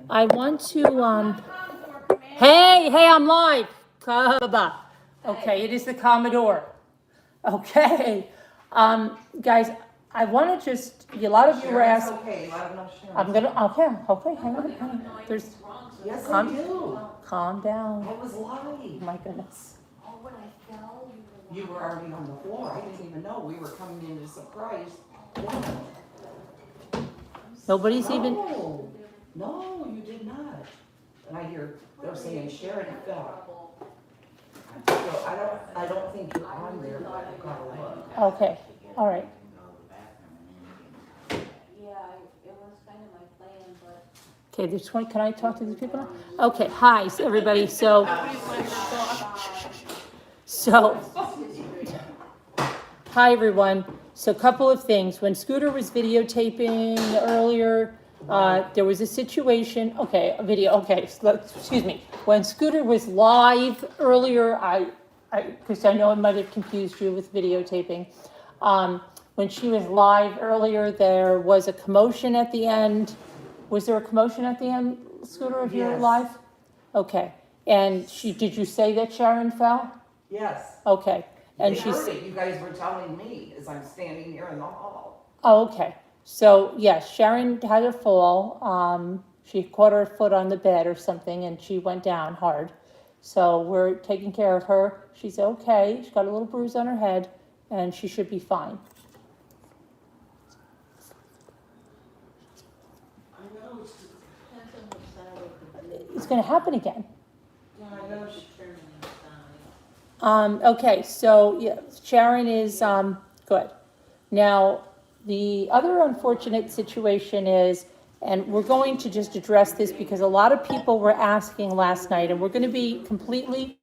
I want to, hey, I'm live. Okay, it is the Commodore. Okay, guys, I want to just, a lot of you were asking. Okay, let them know Sharon. I'm gonna, okay, hang on. There's, Yes, I calm, do. calm down. I was live. My goodness. Oh, when I fell, You were already on the floor. I didn't even know. We were coming in as a surprise. Nobody's even, No, you did not. And I hear they're saying Sharon fell. So I don't think you're on there, but I gotta look. okay, all right. yeah, it was kind of my plan, but. Okay, there's 20, can I talk to these people now? Okay, hi, everybody, so, hi, everyone. So a couple of things. When Scooter was videotaping earlier, there was a situation, okay, a video, okay, excuse me. When Scooter was live earlier, because I know it might have confused you with videotaping. When she was live earlier, there was a commotion at the end. Was there a commotion at the end, Scooter, if you were Yes. live? Okay, and did you say that Sharon fell? Yes. Okay, and They she's. heard it. You guys were telling me as I'm standing here in the hall. Oh, okay. So, yes, Sharon had a fall. She caught her foot on the bed or something and she went down hard. So we're taking care of her. She's okay. She's got a little bruise on her head and she should be fine. It's going to happen again. Okay, so yeah, Sharon is good. Now, the other unfortunate situation is, and we're going to just address this because a lot of people were asking last night, and we're going to be completely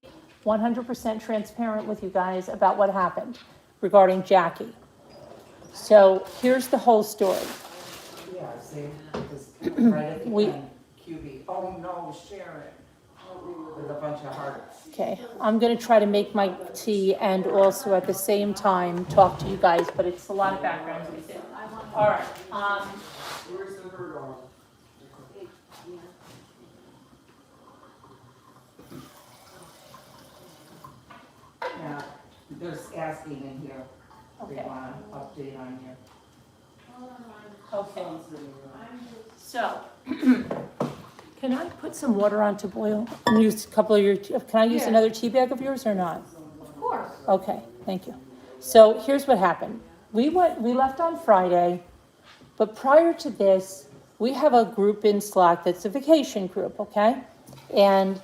100% transparent with you guys about what happened regarding Jackie. So here's the whole story. Yeah, see, right at the end, QB. Oh no, Sharon. With a bunch of hearts. Okay, I'm going to try to make my tea and also at the same time talk to you guys, but it's a lot of background noise. All right. Where's the bird on? Yeah, they're asking in here. They Okay. want an update on you. Okay. So, can I put some water on to boil? And use a couple of your, can I use another tea bag of yours or not? Of course. Okay, thank you. So here's what happened. We left on Friday, but prior to this, we have a group in Slack that's a vacation group, okay? And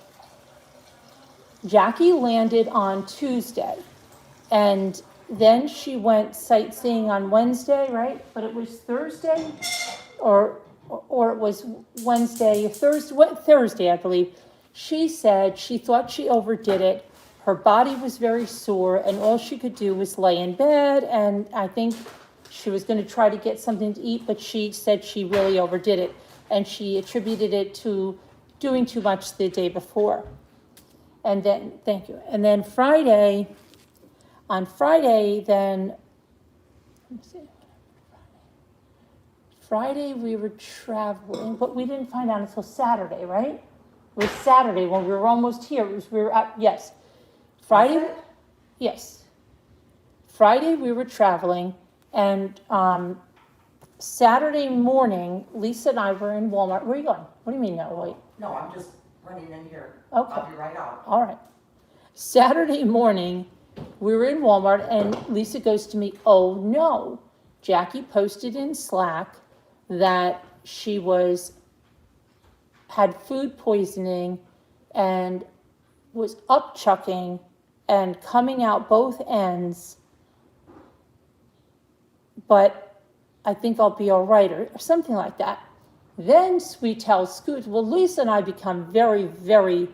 Jackie landed on Tuesday, and then she went sightseeing on Wednesday, right? But it was Thursday, or it was Wednesday, Thursday, I believe. She said she thought she overdid it. Her body was very sore, and all she could do was lay in bed, and I think she was going to try to get something to eat, but she said she really overdid it, and she attributed it to doing too much the day before. And then, thank you. And then on Friday, then, let me see. Friday we were traveling, but we didn't find out until Saturday, right? It was Saturday when we were almost here. Yes. Friday, yes. Friday we were traveling, and Saturday morning, Lisa and I were in Walmart. Where are you going? What do you mean, no, wait? No, I'm just running in here. Okay. I'll be right out. All right. Saturday morning, we were in Walmart, and Lisa goes to me, oh no, Jackie posted in Slack that she had food poisoning and was upchucking and coming out both ends, but I think I'll be all right, or something like that. Then we tell Scoot, well, Lisa and I become very, very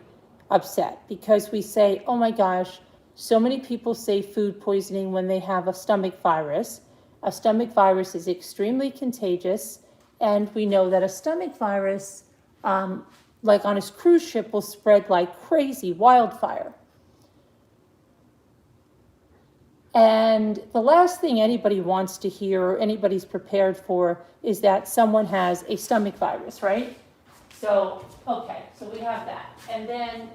upset because we say, oh my gosh, so many people say food poisoning when they have a stomach virus. A stomach virus is extremely contagious, and we know that a stomach virus, like on a cruise ship, will spread like crazy, wildfire. And the last thing anybody wants to hear or anybody's prepared for is that someone has a stomach virus, right? So, okay, so we have that. And then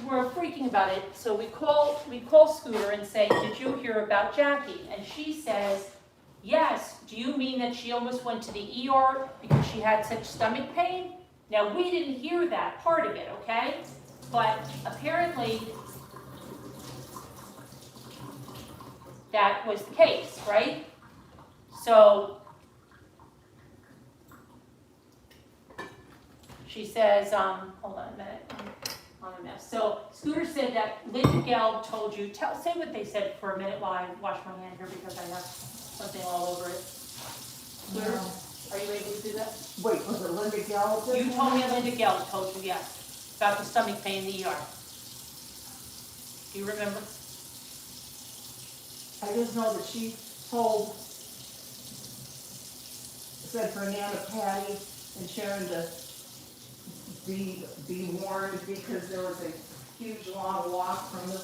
we're freaking about it, so we call Scooter and say, did you hear about Jackie? And she says, yes, do you mean that she almost went to the ER because she had such stomach pain? Now, we didn't hear that part of it, okay? But apparently, that was the case, right? So, she says, hold on a minute, I'm on a mess. So Scooter said that Linda Gell told you, say what they said for a minute while I wash my hand here because I have something all over it. Scooter, are you able to do that? Wait, was it Linda Gell? You told me Linda Gell told you, yes, about the stomach pain in the ER. Do you remember? I just know that she said for Nana, Patty, and Sharon to be warned because there was a huge long walk from the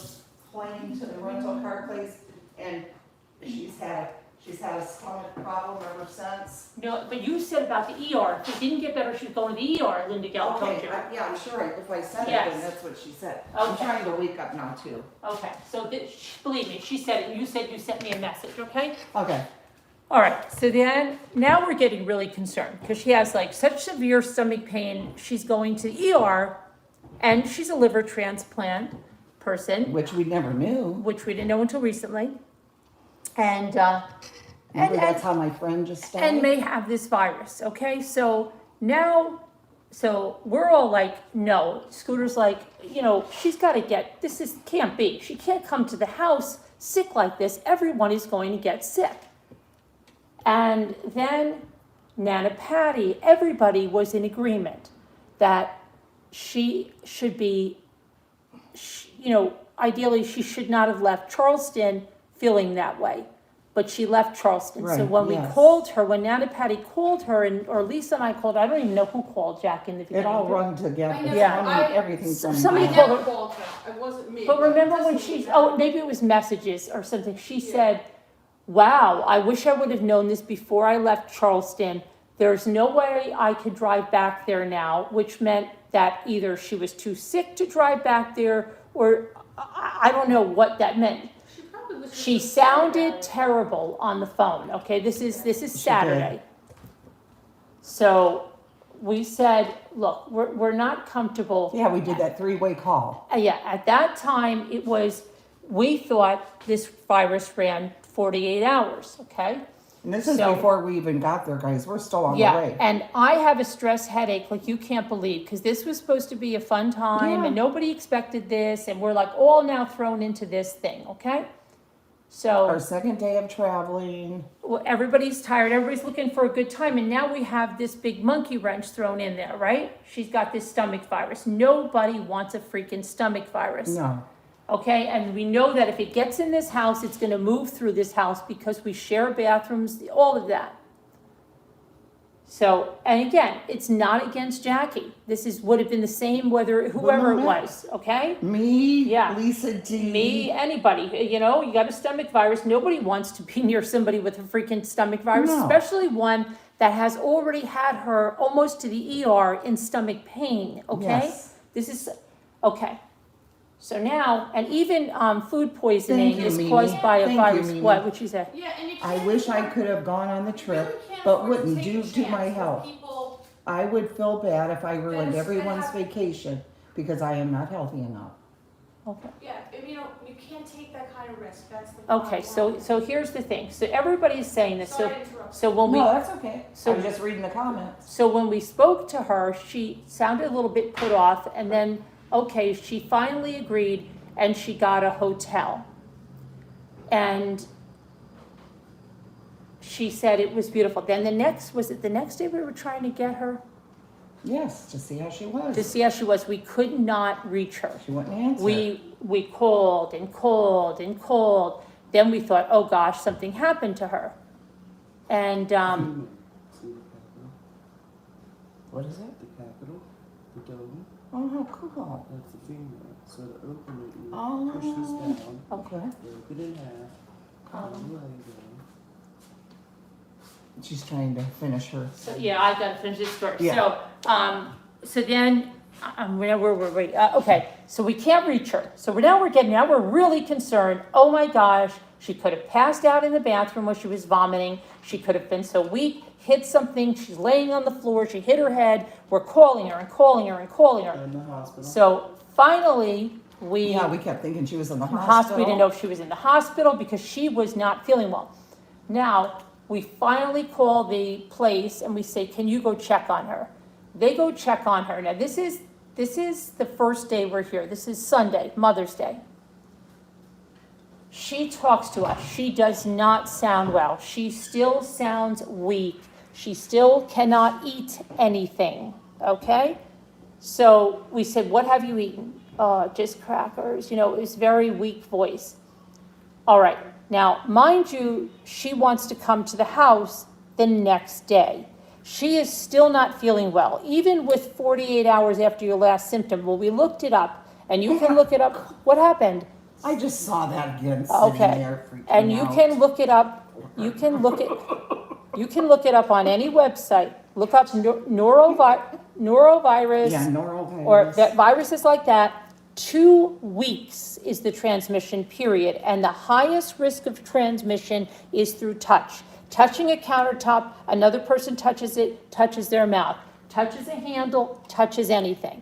plane to the rental car place, and she's had a stomach problem ever since. No, but you said about the ER. If it didn't get better, she was going to the ER, Linda Gell told you. Yeah, I'm sure if I said it, Yes. then that's what she said. I'm Okay. trying to wake up now too. Okay, so believe me, she said it. You said you sent me a message, okay? Okay. All right, so then, now we're getting really concerned because she has like such severe stomach pain. She's going to the ER and she's a liver transplant person, Which we never knew. which we didn't know until recently. And, Remember, that's how my friend just died? and may have this virus, okay? So now, so we're all like, no. Scooter's like, you know, she's got to can't be. She can't come to the house sick like this. Everyone is going to get sick. And then Nana Patty, everybody was in agreement that she should be, you know, ideally she should not have left Charleston feeling that way. But she left Charleston. So Right, when we yes. called her, when Nana Patty called her, or Lisa and I called, I don't even know who called Jack in the It beginning. all run together. I never- Yeah. Everything's done. Somebody I well. called never called her, it wasn't me. But remember This when was she, them. oh, maybe it was messages or something, she Yeah. said, wow, I wish I would have known this before I left Charleston. There's no way I could drive back there now, which meant that either she was too sick to drive back there, or I don't know what that meant. She probably was. She just upset sounded about it. terrible on the phone, okay, this is did. Saturday. So we said, look, we're not comfortable. Yeah, we did that three-way call. Yeah, at that time, we thought this virus ran 48 hours, okay? And this is So- before we even got there, guys. We're still on the Yeah, way. and I have a stress headache like you can't believe, because this was supposed to be a fun time, Yeah. and nobody expected this, and we're like all now thrown into this thing, okay? So. Our second day of traveling. Well, everybody's tired, everybody's looking for a good time, and now we have this big monkey wrench thrown in there, right? She's got this stomach virus. Nobody wants a freaking stomach virus, No. okay? And we know that if it gets in this house, it's gonna move through this house because we share bathrooms, all of that. So, and again, it's not against Jackie. would have been the same whether, whoever it Wouldn't it? was, okay? Me, Yeah. Lisa D. Me, anybody, you know, you got a stomach virus, nobody wants to be near somebody with a freaking stomach virus, No. especially one that has already had her almost to the ER in stomach pain, okay? Yes. This is, okay. So now, and even food poisoning Thank you, is Mimi. caused by a Thank you, virus, Mimi. what would you say? Yeah, and you I can't wish I afford- could have gone on the you trip, really can't but afford to wouldn't take due a to my chance with health. people. I would feel bad if I ruined That's- everyone's that- vacation because I am not healthy enough. Okay. Yeah, if you can't take that kind of risk, that's the. Okay, so here's the thing, so everybody's saying this, Sorry to interrupt. so when we. No, that's okay. so- I'm just reading the comments. So when we spoke to her, she sounded a little bit put off, and then, okay, she finally agreed, and she got a hotel. And she said it was beautiful. Then was it the next day we were trying to get her? Yes, to see how she was. To see how she was. We could not reach her. She wouldn't answer. We called and called and called. Then we thought, oh gosh, something happened to her. And, See the capital? What is it? The capital, the dome, Oh, how cool. that's the female. So to open it, you Oh. push this down, Okay. break it in half, Um, and lay down. She's trying to finish her. so, yeah, I gotta finish this story. Yeah. So then, where were we? Okay, so we can't reach her. So now we're really concerned. Oh my gosh, she could have passed out in the bathroom while she was vomiting. She could have been so weak, hit something. She's laying on the floor. She hit her head. We're calling her and calling her and calling her. In the hospital. So finally, we kept thinking she was in the we didn't know if she was in the hospital because she was not feeling well. Now, we finally call the place and we say, can you go check on her? They go check on her. Now, this is the first day we're here. This is Sunday, Mother's Day. She talks to us. She does not sound well. She still sounds weak. She still cannot eat anything, okay? So we said, what have you eaten? Just crackers. You know, it was very weak voice. All right. Now, mind you, she wants to come to the house the next day. She is still not feeling well, even with 48 hours after your last symptom. Well, we looked it up, and you can look it up. What happened? I just saw that again, sitting Okay. there freaking And you out. can look it up. You can look it up on any website. Look up norovirus. Yeah, norovirus. Or that viruses like that. 2 weeks is the transmission period, and the highest risk of transmission is through touch. Touching a countertop, another person touches it, touches their mouth, touches a handle, touches anything.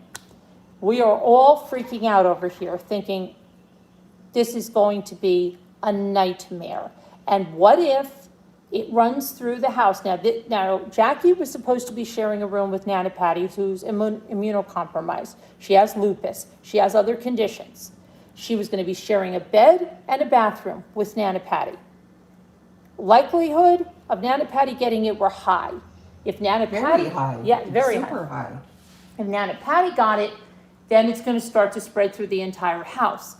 We are all freaking out over here thinking this is going to be a nightmare. And what if it runs through the house? Now, Jackie was supposed to be sharing a room with Nana Patty, who's immunocompromised. She has lupus. She has other conditions. She was going to be sharing a bed and a bathroom with Nana Patty. Likelihood of Nana Patty getting it were high. If Nana Patty, Very high. yeah, very Super high. high. If Nana Patty got it, then it's going to start to spread through the entire house.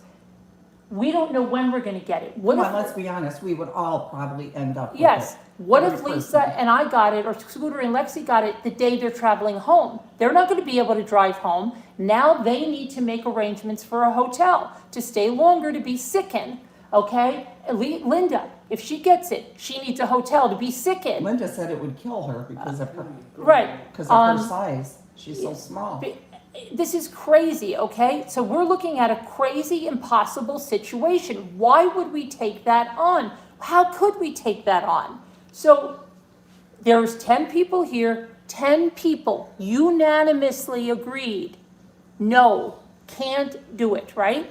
We don't know when we're going to get it. What Well, if, let's be honest, we would all probably end up with yes, it. what Every if Lisa person. and I got it, or Scooter and Lexi got it the day they're traveling home? They're not going to be able to drive home. Now they need to make arrangements for a hotel to stay longer, to be sick in, okay? Linda, if she gets it, she needs a hotel to be sick in. Linda said it would kill her because of her, Right. because of her size. She's so small. This is crazy, okay? So we're looking at a crazy, impossible situation. Why would we take that on? How could we take that on? So there's 10 people here, 10 people unanimously agreed, no, can't do it, right?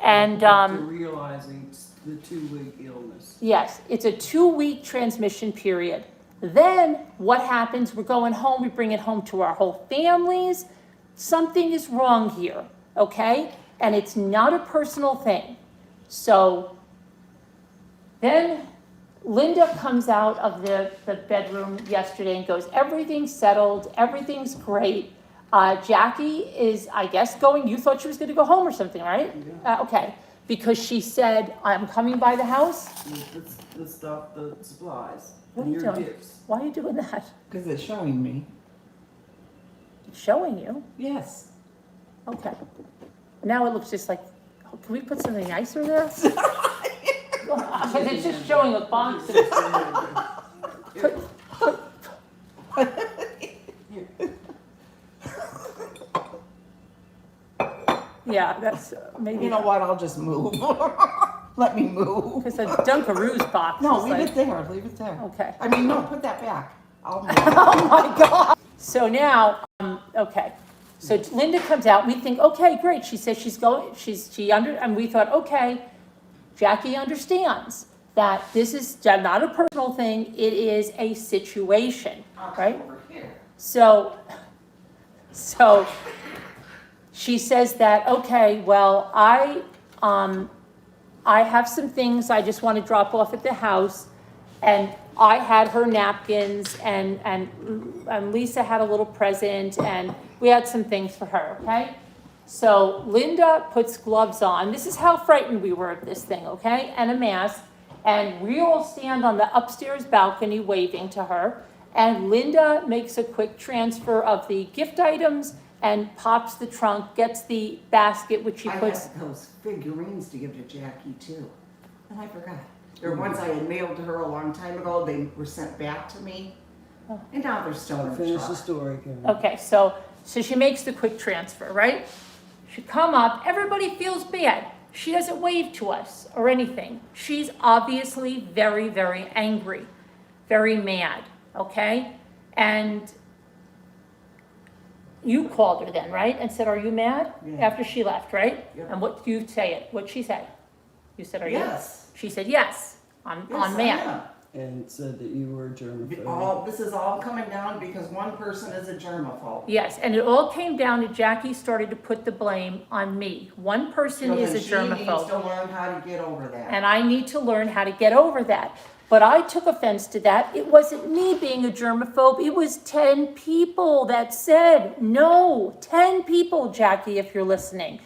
And, After realizing the 2-week illness. yes, it's a 2-week transmission period. Then what happens? We're going home, we bring it home to our whole families. Something is wrong here, okay? And it's not a personal thing. So then Linda comes out of the bedroom yesterday and goes, everything's settled, everything's great. Jackie is, I guess, going, you thought she was going to go home or something, right? Yeah. Okay, because she said, I'm coming by the house. The stuff, the supplies, What and are you your doing? gifts. Why are you doing that? Because it's showing me. It's showing you. Yes. Okay. Now it looks just like, can we put something nicer there? Because it's just showing a box of, yeah, that's maybe, You know what? I'll just move. Let me move. because a Dunkaroos box No, is leave like, it there. Leave it there. okay. I mean, no, put that back. I'll move. Oh my God. So now, okay. So Linda comes out, we think, okay, great. She says she's going, and we thought, okay, Jackie understands that this is not a personal thing, it is a situation, right? Over here. So she says that, okay, well, I have some things I just want to drop off at the house, and I had her napkins, and Lisa had a little present, and we had some things for her, okay? So Linda puts gloves on. This is how frightened we were of this thing, okay? And a mask, and we all stand on the upstairs balcony waving to her, and Linda makes a quick transfer of the gift items and pops the trunk, gets the basket, which she I puts, had those figurines to give to Jackie too. And I forgot. They're ones I had mailed to her a long time ago. They were sent back to me. And now they're still in the Finish the truck. story, Karen. Okay, so she makes the quick transfer, right? She come up, everybody feels bad. She doesn't wave to us or anything. She's obviously very, very angry, very mad, okay? And you called her then, right? And said, are you mad? Yeah. After she left, right? Yeah. And what do you say it? What'd she say? You said, are you? Yes. She said, yes, I'm Yes, I mad. am. And said that you were a germaphobe. This is all coming down because one person is a germaphobe. Yes, and it all came down to Jackie started to put the blame on me. One person So is a then she needs germaphobe, to learn how to get over that. and I need to learn how to get over that. But I took offense to that. It wasn't me being a germaphobe. It was 10 people that said no. 10 people, Jackie, if you're listening.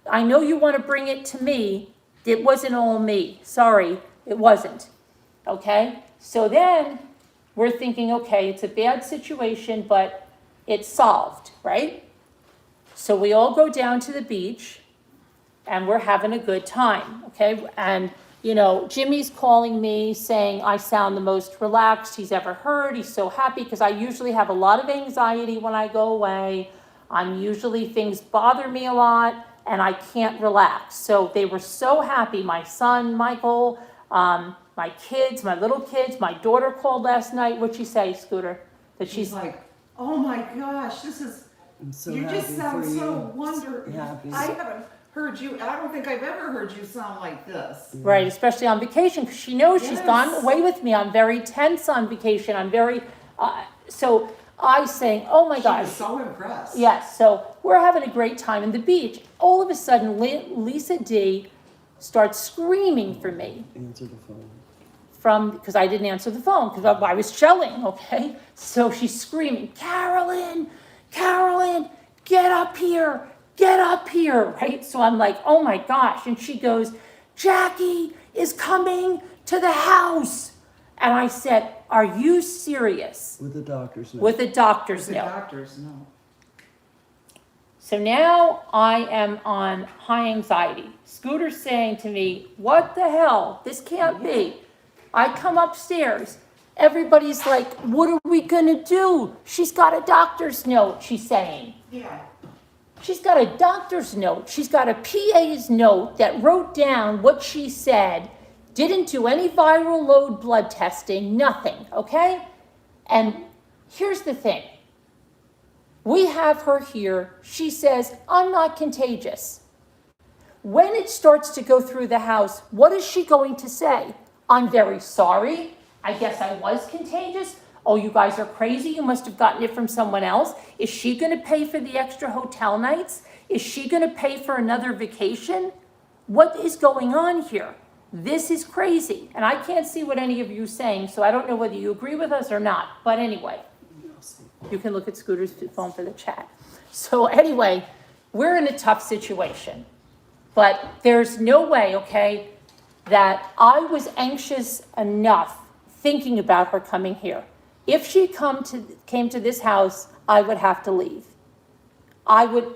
I know you want to bring it to me. It wasn't all me. Sorry, it wasn't. Okay? So then we're thinking, okay, it's a bad situation, but it's solved, right? So we all go down to the beach and we're having a good time, okay? And, you know, Jimmy's calling me saying I sound the most relaxed he's ever heard. He's so happy because I usually have a lot of anxiety when I go away. Things bother me a lot and I can't relax. So they were so happy. My son, Michael, my kids, my little kids, my daughter called last night. What'd she say, Scooter? That She's like, oh my gosh, I'm so you happy just sound for you. so wonderful. Happy. I haven't heard you, I don't think I've ever heard you sound like this. right, especially on vacation, because she knows she's Yes. gone away with me. I'm very tense on vacation. I'm very, so I saying, oh my She gosh. was so impressed. Yes, so we're having a great time in the beach. All of a sudden, Lisa D starts screaming for me. Answer the phone. Because I didn't answer the phone, because I was shelling, okay? So she's screaming, Carolyn, get up here, right? So I'm like, oh my gosh. And she goes, Jackie is coming to the house. And I said, are you serious? With the doctor's note. With a doctor's The note. doctors know. So now I am on high anxiety. Scooter's saying to me, what the hell? This can't be. I come upstairs. Everybody's like, what are we gonna do? She's got a doctor's note, she's saying. Yeah. She's got a doctor's note. She's got a PA's note that wrote down what she said, didn't do any viral load blood testing, nothing, okay? And here's the thing. We have her here. She says, I'm not contagious. When it starts to go through the house, what is she going to say? I'm very sorry. I guess I was contagious. Oh, you guys are crazy. You must have gotten it from someone else. Is she going to pay for the extra hotel nights? Is she going to pay for another vacation? What is going on here? This is crazy. And I can't see what any of you are saying, so I don't know whether you agree with us or not. But anyway, you can look at Scooter's phone for the chat. So anyway, we're in a tough situation. But there's no way, okay, that I was anxious enough thinking about her coming here. If she came to this house, I would have to leave.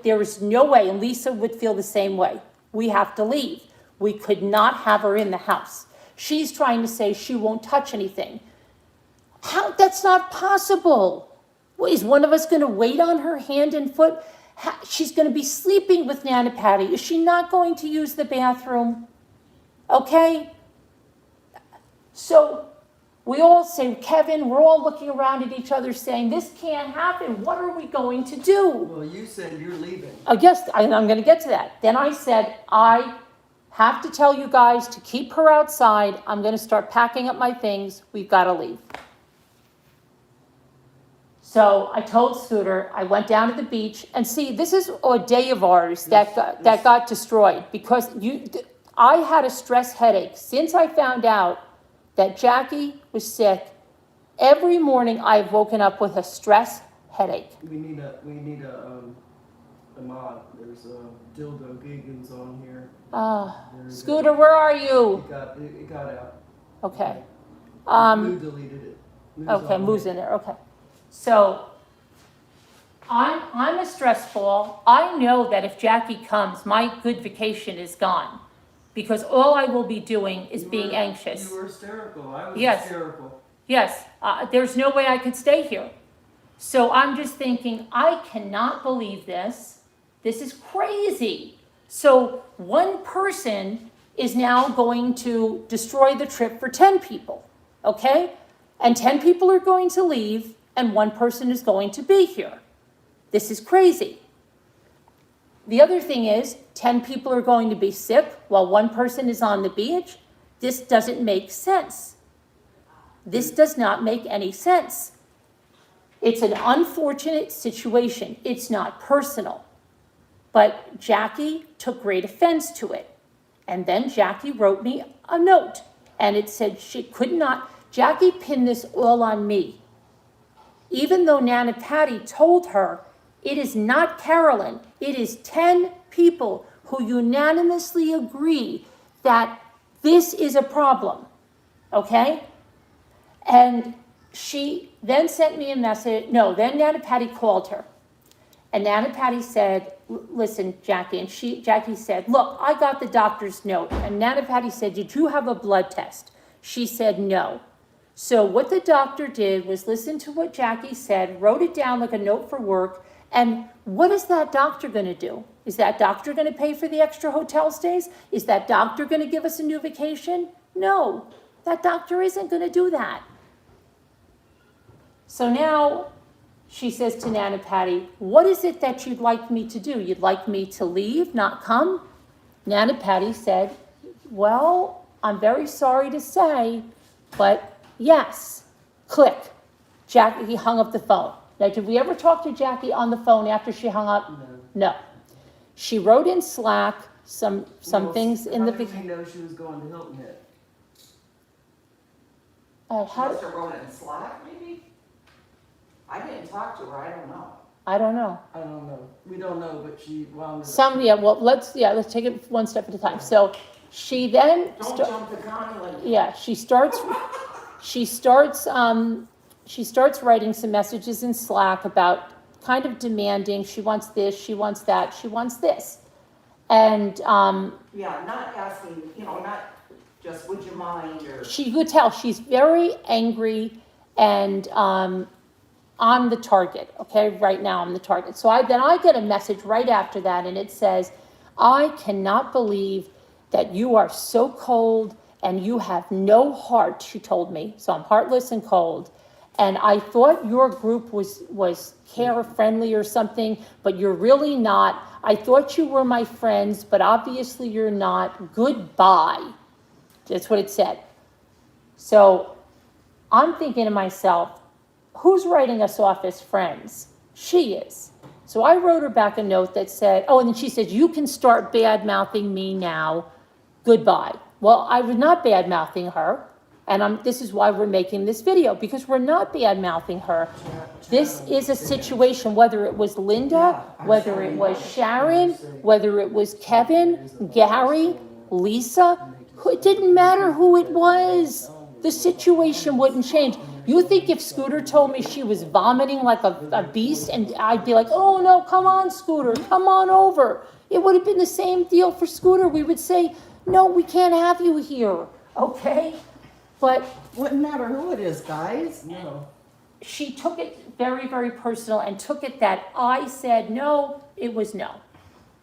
There is no way, and Lisa would feel the same way. We have to leave. We could not have her in the house. She's trying to say she won't touch anything. How? That's not possible. Is one of us going to wait on her hand and foot? She's going to be sleeping with Nana Patty. Is she not going to use the bathroom? Okay? So we all say, Kevin, we're all looking around at each other saying, this can't happen. What are we going to do? Well, you said you're leaving. Yes, I'm going to get to that. Then I said, I have to tell you guys to keep her outside. I'm going to start packing up my things. We've got to leave. So I told Scooter, I went down to the beach, and see, this is a day of ours that got destroyed because I had a stress headache. Since I found out that Jackie was sick, every morning I've woken up with a stress headache. We need a mod. There's a dildo Gagans on here. Scooter, where are you? It got out. Okay. Moo deleted it. Okay, Moo's in there, okay. So, I'm a stress ball. I know that if Jackie comes, my good vacation is gone. Because all I will be doing is being anxious. You were hysterical. I was Yes. hysterical. Yes, there's no way I could stay here. So I'm just thinking, I cannot believe this. This is crazy. So one person is now going to destroy the trip for 10 people, okay? And 10 people are going to leave, and one person is going to be here. This is crazy. The other thing is, 10 people are going to be sick while one person is on the beach. This doesn't make sense. This does not make any sense. It's an unfortunate situation. It's not personal. But Jackie took great offense to it. And then Jackie wrote me a note. And it said she could not, Jackie pinned this all on me. Even though Nana Patty told her, it is not Carolyn, it is 10 people who unanimously agree that this is a problem, okay? And she then sent me a message, then Nana Patty called her. And Nana Patty said, listen, Jackie, and Jackie said, look, I got the doctor's note. And Nana Patty said, did you have a blood test? She said, no. So what the doctor did was listen to what Jackie said, wrote it down like a note for work, and what is that doctor going to do? Is that doctor going to pay for the extra hotel stays? Is that doctor going to give us a new vacation? No, that doctor isn't going to do that. So now she says to Nana Patty, what is it that you'd like me to do? You'd like me to leave, not come? Nana Patty said, well, I'm very sorry to say, but yes, click. Jackie hung up the phone. Now, did we ever talk to Jackie on the phone after she hung up? No. She wrote in Slack some things in the... How did we know she was going to Hilton Head? She must have wrote it in Slack, maybe? I didn't talk to her, I don't know. I don't know. I don't know. We don't know, but she wound up. Let's take it one step at a time. So she then... Don't jump the gun like... Yeah, she starts writing some messages in Slack about kind of demanding, she wants this, she wants that, she wants this. And Yeah, not asking, not just would you mind or... she could tell she's very angry and on the target, okay? Right now I'm the target. So I get a message right after that, and it says, I cannot believe that you are so cold and you have no heart, she told me. So I'm heartless and cold. And I thought your group was care-friendly or something, but you're really not. I thought you were my friends, but obviously you're not. Goodbye. That's what it said. So I'm thinking to myself, who's writing us off as friends? She is. So I wrote her back a note that said, and then she said, you can start bad-mouthing me now. Goodbye. Well, I was not bad-mouthing her. And this is why we're making this video, because we're not bad-mouthing her. This is a situation, whether it was Linda, whether it was Sharon, whether it was Kevin, Gary, Lisa, it didn't matter who it was. The situation wouldn't change. You think if Scooter told me she was vomiting like a beast, and I'd be like, oh no, come on, Scooter, come on over. It would have been the same deal for Scooter. We would say, no, we can't have you here, okay? But Wouldn't matter who it is, guys. No. she took it very, very personal and took it that I said no, it was no.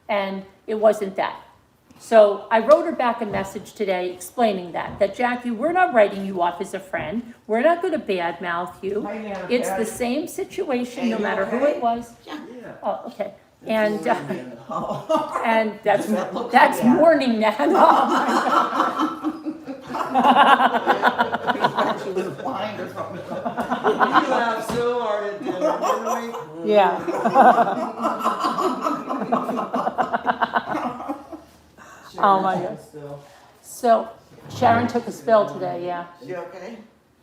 And it wasn't that. So I wrote her back a message today explaining that Jackie, we're not writing you off as a friend. We're not going to badmouth you. Hi, Nana It's the Patty. same situation, Hey, no you matter who okay? it was. Yeah. Oh, okay. And Oh. and that's That looks bad. mourning that. Oh She was blind or something. We laughed so hard at dinner, didn't we? my God. Yeah. Oh, my God. Still. So Sharon took a spill today, yeah. You okay?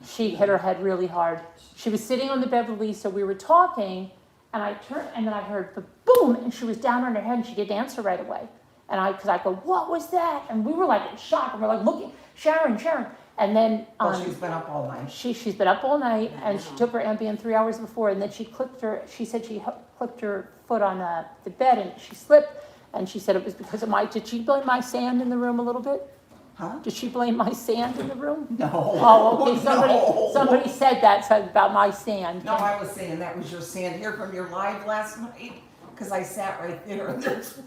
She hit her head really hard. She was sitting on the bed with Lisa. We were talking, and I turned, and then I heard the boom, and she was down on her head, and she didn't answer right away. And because I go, what was that? And we were like in shock, and we're like looking, Sharon. And then Well, she's been up all night. she's been up all night, and she took her Ambien 3 hours before, and then she said she clipped her foot on the bed, and she slipped, and she said it was because of did she blame my sand in the room a little bit? Huh? Did she blame my sand in the room? No. Oh, okay, No. somebody said that, said about my sand. No, I was saying that was your sand here from your live last night, because I sat right there and there's.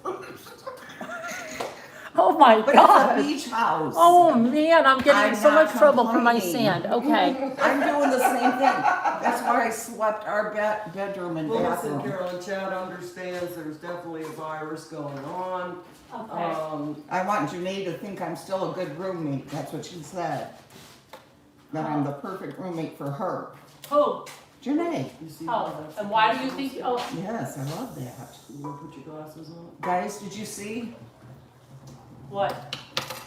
Oh my But God. it's a beach house. Oh man, I'm getting I'm in so not much trouble for my complaining. sand, okay. I'm doing the same thing. That's why I swept our bedroom and Well, listen, bathroom. Carolyn, Chad understands there's definitely a virus going on. Okay. I want Janae to think I'm still a good roommate, that's what she said. That I'm the perfect roommate for her. Who? Janae, You see Oh, that's and the why do you glasses? think, oh, yes, I love that. You wanna put your glasses on? Guys, did you see? what?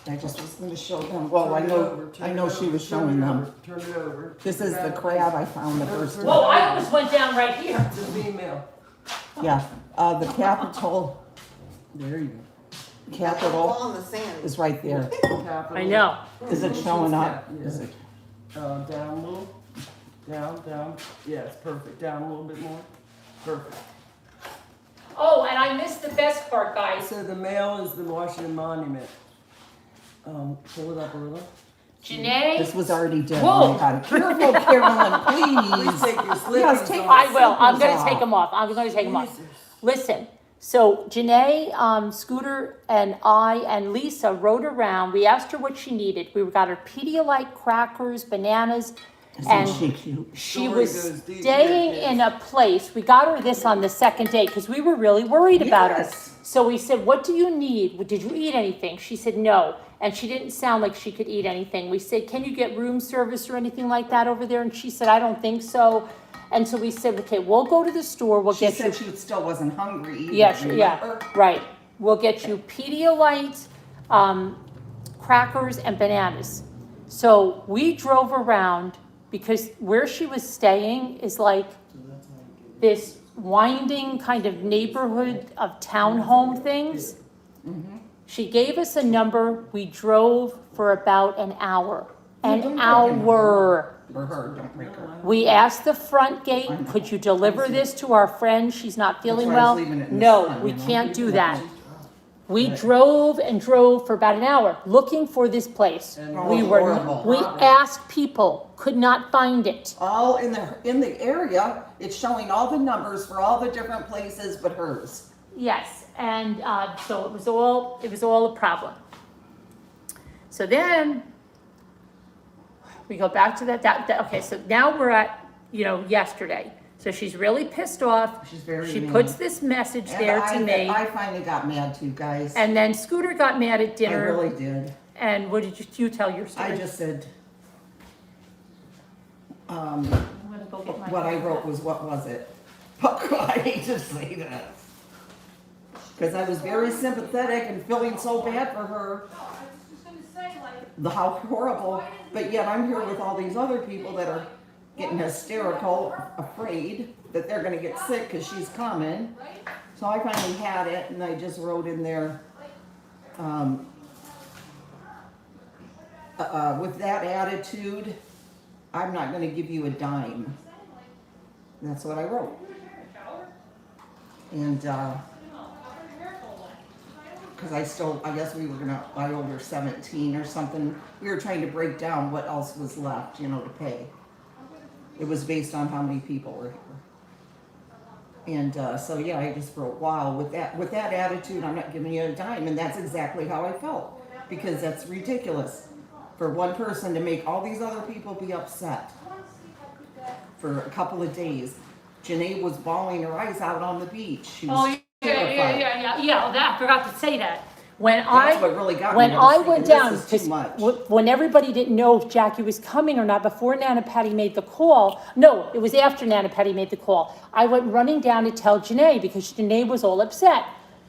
I just was gonna show them, well, Turn I it know, over, turn I it know over, she was turn showing it them. over, Turn it over. This is the crab I found the first Whoa, time. I almost went down right here. It's a female. Yeah, the capital, There you capital on the sand. is right there. go. Capital. I know. Is it showing up? Yeah. Is it? Down a little. Down. Yes, perfect. Down a little bit more. Perfect. Oh, and I missed the best part, guys. So the male is the Washington Monument. Pull it up a little. Janae? This was already done. Whoa. Oh my God. Careful, Carolyn, Please please. take your slippies Yes, take off. I will, I'm slippers gonna off. take them off, I'm gonna take them off. Jesus. Listen, so Janae, Scooter, and I, and Lisa rode around. We asked her what she needed. We got her Pedialyte crackers, bananas, Isn't and she cute? she Story was goes deep staying here, in a place. We got her this on the second day because we were really worried about her. Yes. So we said, "What do you need? Did you eat anything?" She said, "No," and she didn't sound like she could eat anything. We said, "Can you get room service or anything like that over there?" And she said, "I don't think so." And so we said, "Okay, we'll go to the store. We'll She get you." said she still wasn't hungry either. Yeah, yeah, remember? right. We'll get you Pedialyte, crackers, and bananas. So we drove around because where she was staying is like this winding kind of neighborhood of townhome things. She gave us a number. We drove for about an hour. An hour. For her, don't break her. We asked the front gate, could you deliver this to our friend? She's not feeling why I well. was leaving it in the No, sun, we you know? can't do that. We drove and drove for about an hour looking for this place. And Oh, We horrible. we asked people, could not find it. All in the area, it's showing all the numbers for all the different places but hers. Yes, and so it was all a problem. So then we go back to that. Okay, so now we're at yesterday. So she's really pissed off. She's very She mad. puts this message And there to me. I finally got mad too, guys. And then Scooter got mad at I dinner. really did. And what did you tell your story? I just said, I'm gonna go get my. what I wrote was, what was it? I hate to say that. Because I was very sympathetic and feeling so bad for her, No, I was just gonna say, like, how horrible, but yet I'm here with all these other people that are getting hysterical, afraid that they're gonna get sick because she's coming. So I finally had it and I just wrote in there, with that attitude, I'm not gonna give you a dime. That's what I wrote. And, cause I guess we were I owed her 17 or something. We were trying to break down what else was left, to pay. It was based on how many people were here. And, so yeah, I just wrote, wow, with that attitude, I'm not giving you a dime. And that's exactly how I felt, because that's ridiculous for one person to make all these other people be upset for a couple of days. Janae was bawling her eyes out on the beach. She was terrified. Yeah. I forgot to say that. When That's what really got me. When I was I thinking, went this down, is too because much. when everybody didn't know if Jackie was coming or not, before Nana Patty made the call, no, it was after Nana Patty made the call, I went running down to tell Janae because Janae was all upset.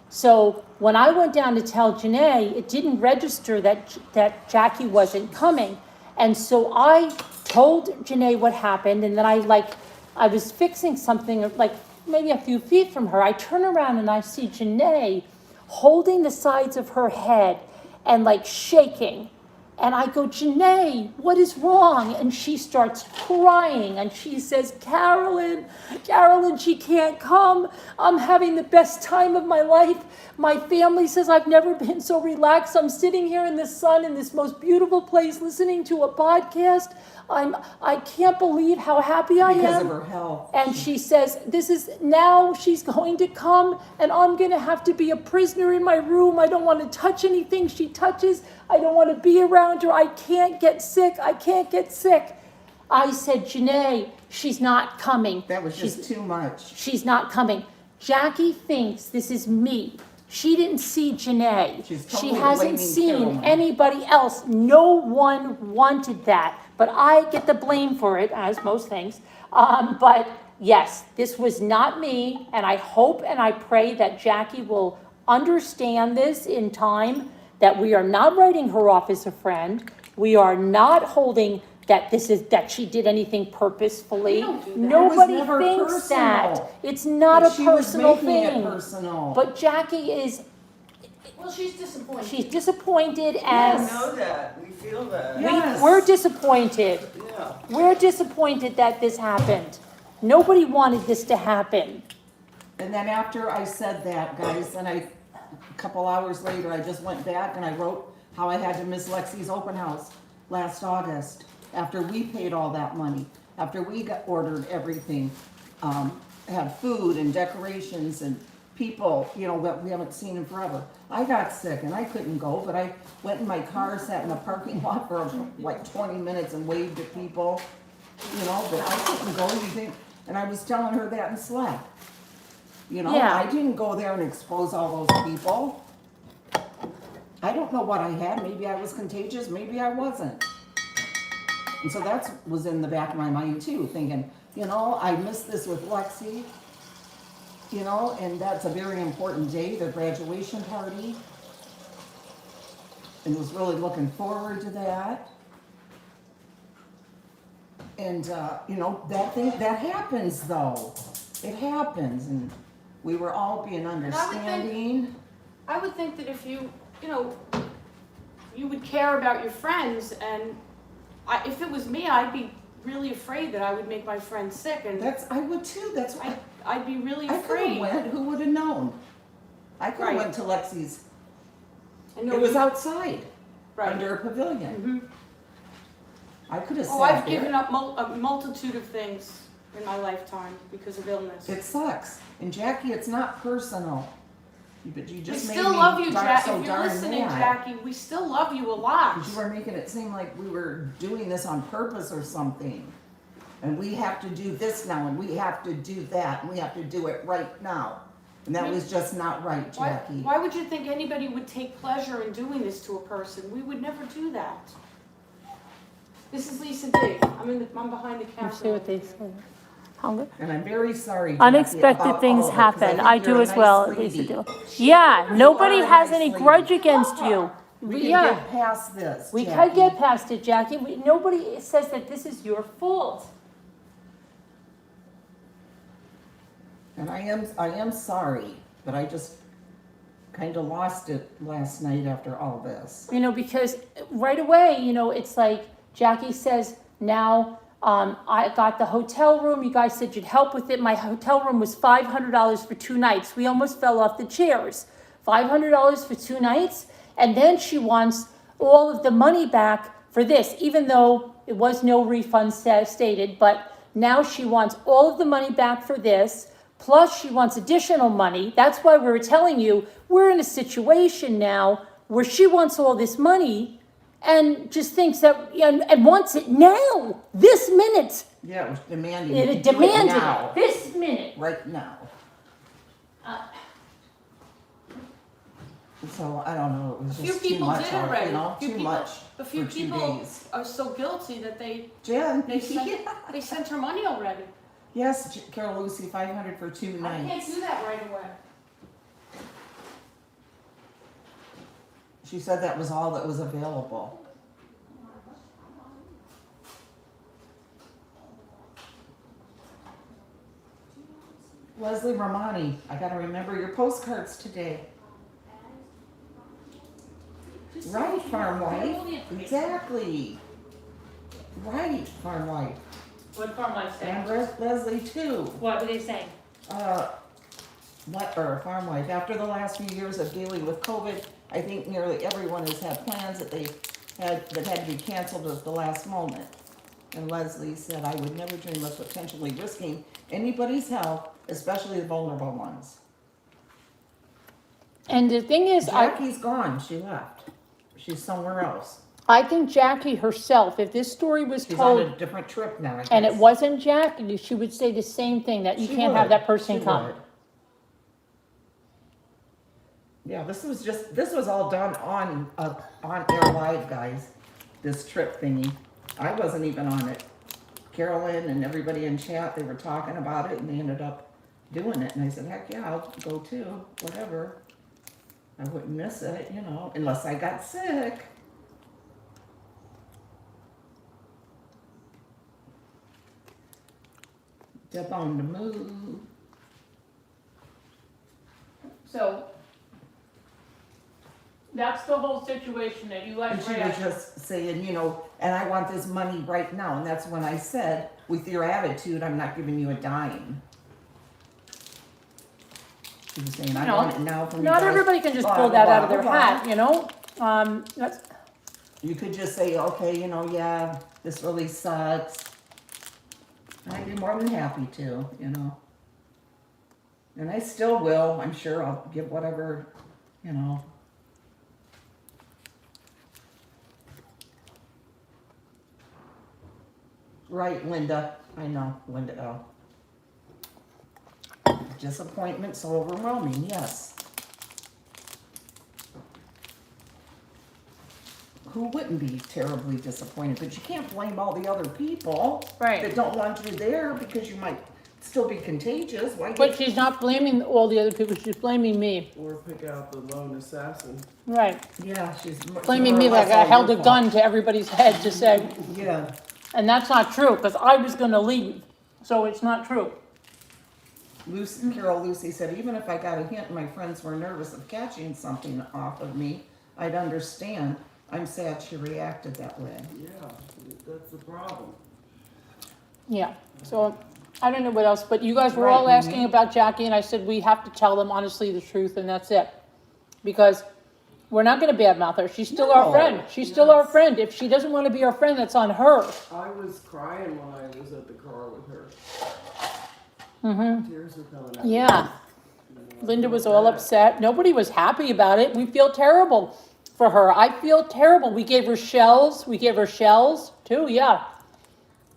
So when I went down to tell Janae, it didn't register that Jackie wasn't coming. And so I told Janae what happened, and then I was fixing something like maybe a few feet from her. I turn around and I see Janae holding the sides of her head and shaking. And I go, Janae, what is wrong? And she starts crying and she says, Carolyn, she can't come. I'm having the best time of my life. My family says I've never been so relaxed. I'm sitting here in the sun in this most beautiful place listening to a podcast. I can't believe how happy I am. Because of her health. And she says, now she's going to come and I'm going to have to be a prisoner in my room. I don't want to touch anything she touches. I don't want to be around her. I can't get sick. I said, Janae, she's not coming. That was just too much. She's not coming. Jackie thinks this is me. She didn't see Janae. She's totally She hasn't blaming seen Carolyn. anybody else. No one wanted that. But I get the blame for it, as most things. But yes, this was not me. And I hope and I pray that Jackie will understand this in time, that we are not writing her off as a friend. We are not holding that she did anything purposefully. We don't do that. Nobody It was never thinks personal. that. It's not But a she was personal making it thing. personal. But Jackie is, Well, she's disappointed. she's disappointed We as, know that. We feel that. Yes. we're disappointed. Yeah. We're disappointed that this happened. Nobody wanted this to happen. And then after I said that, guys, and a couple hours later, I just went back and I wrote how I had to miss Lexi's open house last August, after we paid all that money, after we ordered everything, had food and decorations and people, that we haven't seen in forever. I got sick and I couldn't go, but I went in my car, sat in the parking lot for like 20 minutes and waved at people, but I couldn't go, and I was telling her that in Slack. Yeah. I didn't go there and expose all those people. I don't know what I had. Maybe I was contagious, maybe I wasn't. And so that was in the back of my mind too, thinking, I missed this with Lexi, and that's a very important day, their graduation party. And was really looking forward to that. And, that happens though. It happens, and we were all being understanding. I would think that if you would care about your friends, and if it was me, I'd be really afraid that I would make my friends sick, and I would too, that's why. I'd be really I could have afraid. went, who would have known? I could have Right. went to Lexi's, And it was outside, right. under a pavilion. Mhm. I could have Oh, sat I've there. given up a multitude of things in my lifetime because of illness. It sucks. And Jackie, it's not personal. But you We just made still me love you, darn- so If you're darn listening, mad. Jackie, we still love you a lot. Because you were making it seem like we were doing this on purpose or something. And we have to do this now, and we have to do that, and we have to do it right now. And that was just not right, Jackie. Why would you think anybody would take pleasure in doing this to a person? We would never do that. This is Lisa D. I'm behind the counter. Let's see what they say. Hunger? And I'm very sorry, Jackie, Unexpected about things all of it, 'cause happen. think I you're do a as nice well, lady. Lisa do. Yeah, nobody are a has nice any lady. grudge against you. We can Yeah, get past this, we Jackie. can get past it, Jackie. Nobody says that this is your fault. And I am sorry, but I just kind of lost it last night after all this. Because right away, it's like Jackie says, now I got the hotel room. You guys said you'd help with it. My hotel room was $500 for 2 nights. We almost fell off the chairs. $500 for 2 nights. And then she wants all of the money back for this, even though it was no refund stated. But now she wants all of the money back for this. Plus she wants additional money. That's why we were telling you, we're in a situation now where she wants all this money and just thinks that, and wants it now, this minute. Yeah, it was demanding. It Do demanded now, it, this minute. right now. So I don't know. It was A few just too people much. did already. Too much A few for 2 people days. are so guilty that they Jen, they sent her money already. yes, Carol Lucy, 500 for 2 I can't nights. do that right away. She said that was all that was available. Leslie Romani, I gotta remember your postcards today. Just Right, say, farm "Get all the wife, information." exactly. Right, farm wife. What farm wife And say? Leslie too. What were they saying? Farm wife, after the last few years of dealing with COVID, I think nearly everyone has had plans that had to be canceled at the last moment. And Leslie said, I would never dream of potentially risking anybody's health, especially the vulnerable ones. And the thing is, Jackie's gone, she left. She's somewhere else. I think Jackie herself, if this story was She's on told a different trip now, I guess. and it wasn't Jackie, she would say the same thing, that you She can't have would. that person She come. would. Yeah, this was all done on air live, guys. This trip thingy. I wasn't even on it. Carolyn and everybody in chat, they were talking about it and they ended up doing it. And I said, heck yeah, I'll go too, whatever. I wouldn't miss it, you know, unless I got sick. Deb on the move. So, that's the whole situation that you And guys she was just saying, you know, and I want this money right now. And that's when I said, with your attitude, I'm not giving you a dime. She was saying, I No, want it now from you Not guys. everybody can just Blah, pull blah, that blah, out of their blah, hat, blah. you know? That's, You could just say, okay, you know, yeah, this really sucks. I'd be more than happy to, you know. And I still will. I'm sure I'll give whatever, you know. Right, Linda. I know, Linda L. Disappointment so overwhelming, yes. Who wouldn't be terribly disappointed? But you can't blame all the other people Right. that don't want you there because you might still be contagious. Why but get, she's not blaming all the other people, she's blaming me. Or pick out the lone assassin. Right. yeah, she's Blaming more or me like less I all held a your gun to everybody's head to say, fault. Yeah, and that's not true, because I was gonna leave, so it's not true. Carol Lucy said, even if I got a hint and my friends were nervous of catching something off of me, I'd understand. I'm sad she reacted that way. Yeah, that's the problem. Yeah, so I don't know what else, but you guys were all Right, asking Mimi. about Jackie, and I said we have to tell them honestly the truth, and that's it. Because we're not gonna badmouth her, she's still our No. friend, she's still our Yes. friend. If she doesn't wanna be our friend, that's on her. I was crying when I was at the car with her. Mm-hmm. Tears were coming out. Yeah, You know, I Linda felt was all bad. upset, nobody was happy about it, we feel terrible for her, I feel terrible, we gave her shells too, yeah.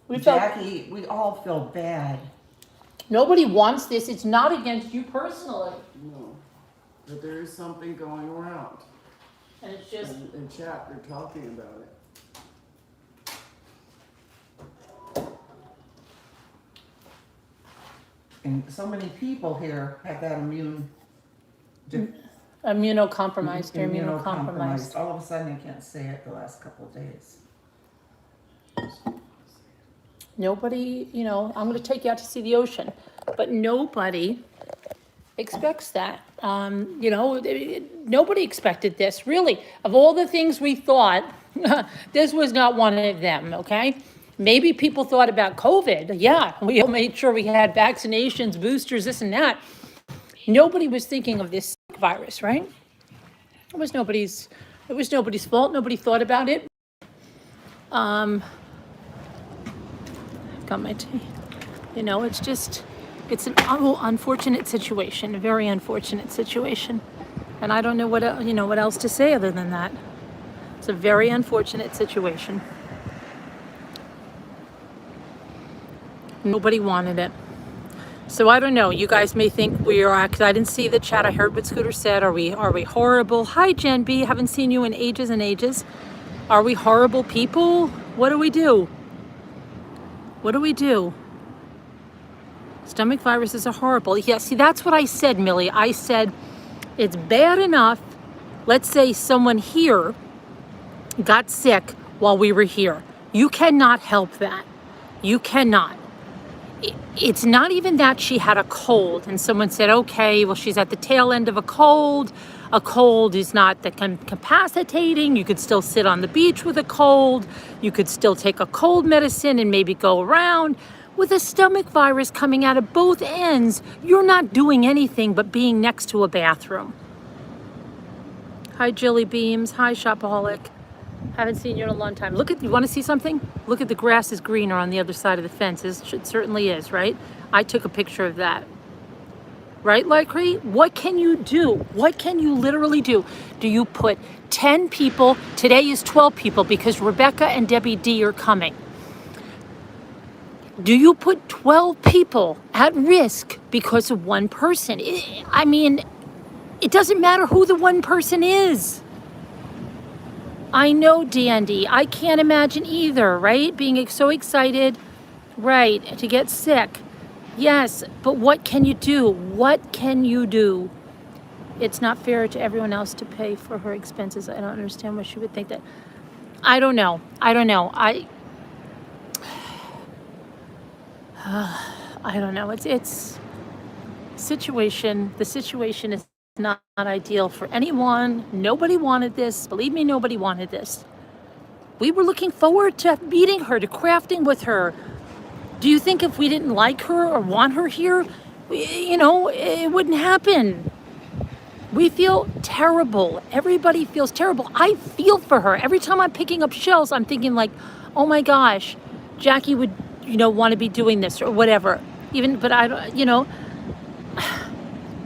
We felt, Jackie, we all feel bad. nobody wants this, it's not against you personally, No, but there is something going around. and it's just, And in chat, they're talking about it. And so many people here have that immunocompromised, they're immunocompromised. All of a sudden, I can't say it the last couple of days. Nobody, you know, I'm gonna take you out to see the ocean, but nobody expects that. You know, nobody expected this, really. Of all the things we thought, this was not one of them, okay? Maybe people thought about COVID, yeah, we all made sure we had vaccinations, boosters, this and that. Nobody was thinking of this virus, right? It was nobody's fault, nobody thought about it. Got my tea. You know, it's just, it's an unfortunate situation, a very unfortunate situation. And I don't know what, you know, what else to say other than that. It's a very unfortunate situation. Nobody wanted it. So I don't know, you guys may think we are, because I didn't see the chat, I heard what Scooter said, are we horrible? Hi Jen B, haven't seen you in ages and ages. Are we horrible people? What do we do? What do we do? Stomach viruses are horrible. Yeah, see, that's what I said, Millie. I said, it's bad enough, let's say someone here got sick while we were here. You cannot help that. You cannot. it's not even that she had a cold and someone said, okay, well, she's at the tail end of a cold. A cold is not that incapacitating. You could still sit on the beach with a cold. You could still take a cold medicine and maybe go around. With a stomach virus coming out of both ends, you're not doing anything but being next to a bathroom. Hi, Jilly Beams. Hi, Shopaholic. Haven't seen you in a long time. You want to see something? Look at the grass is greener on the other side of the fence. It certainly is, right? I took a picture of that. Right, Lycree? What can you do? What can you literally do? Do you put 10 people? Today is 12 people because Rebecca and Debbie D are coming. Do you put 12 people at risk because of one person? I mean, it doesn't matter who the one person is. I know, Dandy. I can't imagine either, right? Being so excited, right, to get sick. Yes, but what can you do? What can you do? It's not fair to everyone else to pay for her expenses. I don't understand why she would think that. I don't know. I don't know. I don't know. It's situation. The situation is not ideal for anyone. Nobody wanted this. Believe me, nobody wanted this. We were looking forward to meeting her, to crafting with her. Do you think if we didn't like her or want her here, it wouldn't happen? We feel terrible. Everybody feels terrible. I feel for her. Every time I'm picking up shells, I'm thinking like, oh my gosh, Jackie would, want to be doing this or whatever. But I don't,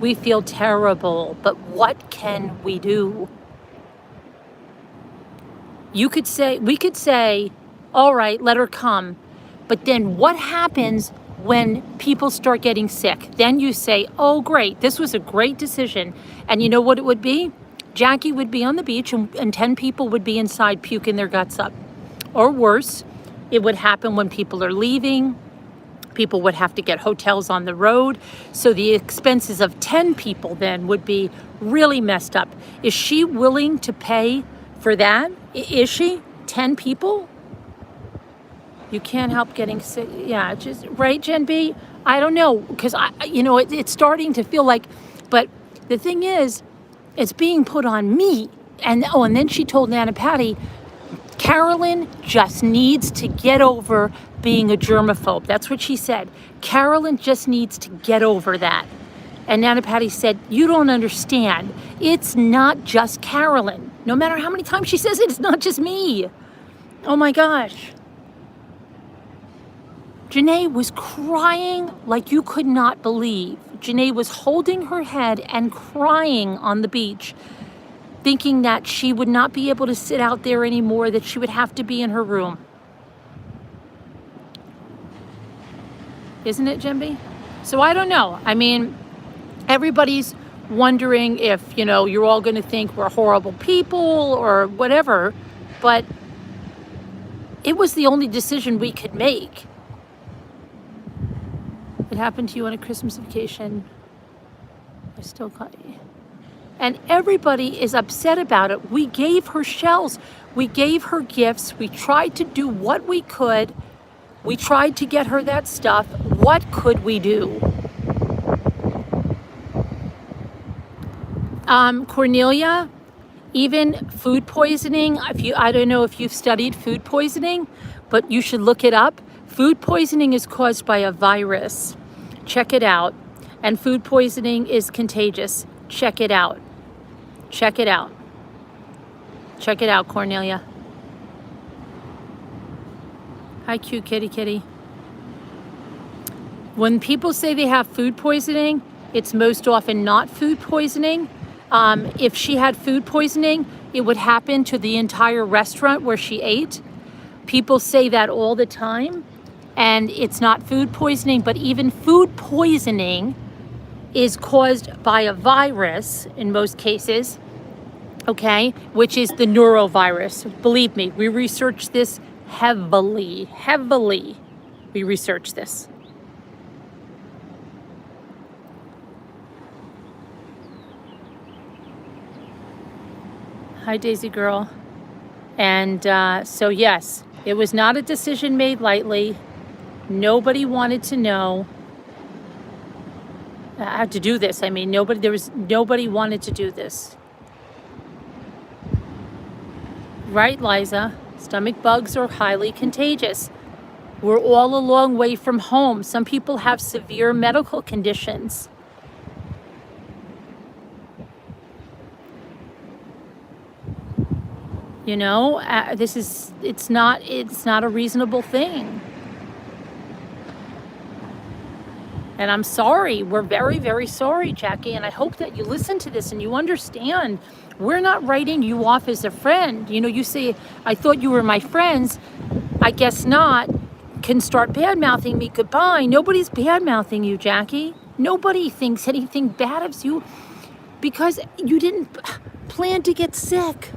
we feel terrible. But what can we do? We could say, all right, let her come. But then what happens when people start getting sick? Then you say, oh, great, this was a great decision. And you know what it would be? Jackie would be on the beach and 10 people would be inside puking their guts up. Or worse, it would happen when people are leaving. People would have to get hotels on the road. So the expenses of 10 people then would be really messed up. Is she willing to pay for that? Is she? 10 people? You can't help getting sick. Yeah, just right, Jen B? I don't know, because it's starting to feel like, but the thing is, it's being put on me. And then she told Nana Patty, Carolyn just needs to get over being a germaphobe. That's what she said. Carolyn just needs to get over that. And Nana Patty said, you don't understand. It's not just Carolyn. No matter how many times she says it, it's not just me. Oh my gosh. Janae was crying like you could not believe. Janae was holding her head and crying on the beach, thinking that she would not be able to sit out there anymore, that she would have to be in her room. Isn't it, Jimby? So I don't know. I mean, everybody's wondering if, you're all going to think we're horrible people or whatever, but it was the only decision we could make. It happened to you on a Christmas vacation. I still caught you. And everybody is upset about it. We gave her shells. We gave her gifts. We tried to do what we could. We tried to get her that stuff. What could we do? Cornelia, even food poisoning, I don't know if you've studied food poisoning, but you should look it up. Food poisoning is caused by a virus. Check it out. And food poisoning is contagious. Check it out. Check it out. Check it out, Cornelia. Hi, cute kitty. When people say they have food poisoning, it's most often not food poisoning. If she had food poisoning, it would happen to the entire restaurant where she ate. People say that all the time, and it's not food poisoning, but even food poisoning is caused by a virus in most cases, okay, which is the norovirus. Believe me, we researched this heavily. We researched this. Hi, Daisy girl. And so yes, it was not a decision made lightly. Nobody wanted to know. I had to do this. I mean, nobody wanted to do this. Right, Liza? Stomach bugs are highly contagious. We're all a long way from home. Some people have severe medical conditions. You know, it's not a reasonable thing. And I'm sorry. We're very, very sorry, Jackie. And I hope that you listen to this and you understand. We're not writing you off as a friend. You know, you say, I thought you were my friends. I guess not. Can start bad-mouthing me. Goodbye. Nobody's bad-mouthing you, Jackie. Nobody thinks anything bad of you because you didn't plan to get sick.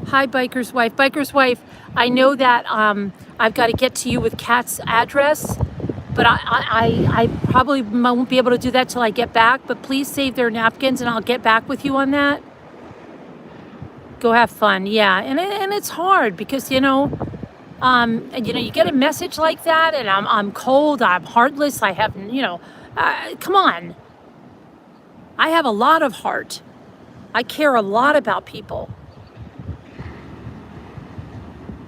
Hi, Biker's Wife. Biker's Wife, I know that I've got to get to you with Kat's address, but I probably won't be able to do that till I get back, but please save their napkins and I'll get back with you on that. Go have fun, yeah. And it's hard because, you know, you get a message like that and I'm cold, I'm heartless, I have, you know, come on. I have a lot of heart. I care a lot about people.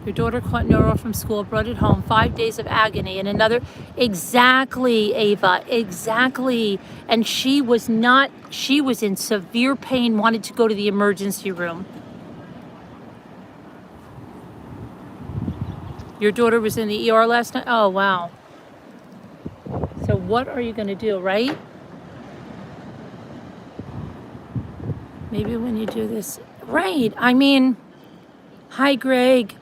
Your daughter caught Nora from school, brought it home, 5 days of agony and another. Exactly, Ava, exactly. And she was in severe pain, wanted to go to the emergency room. Your daughter was in the ER last night? Oh, wow. So what are you going to do, right? Maybe when you do this, right. I mean, hi, Greg.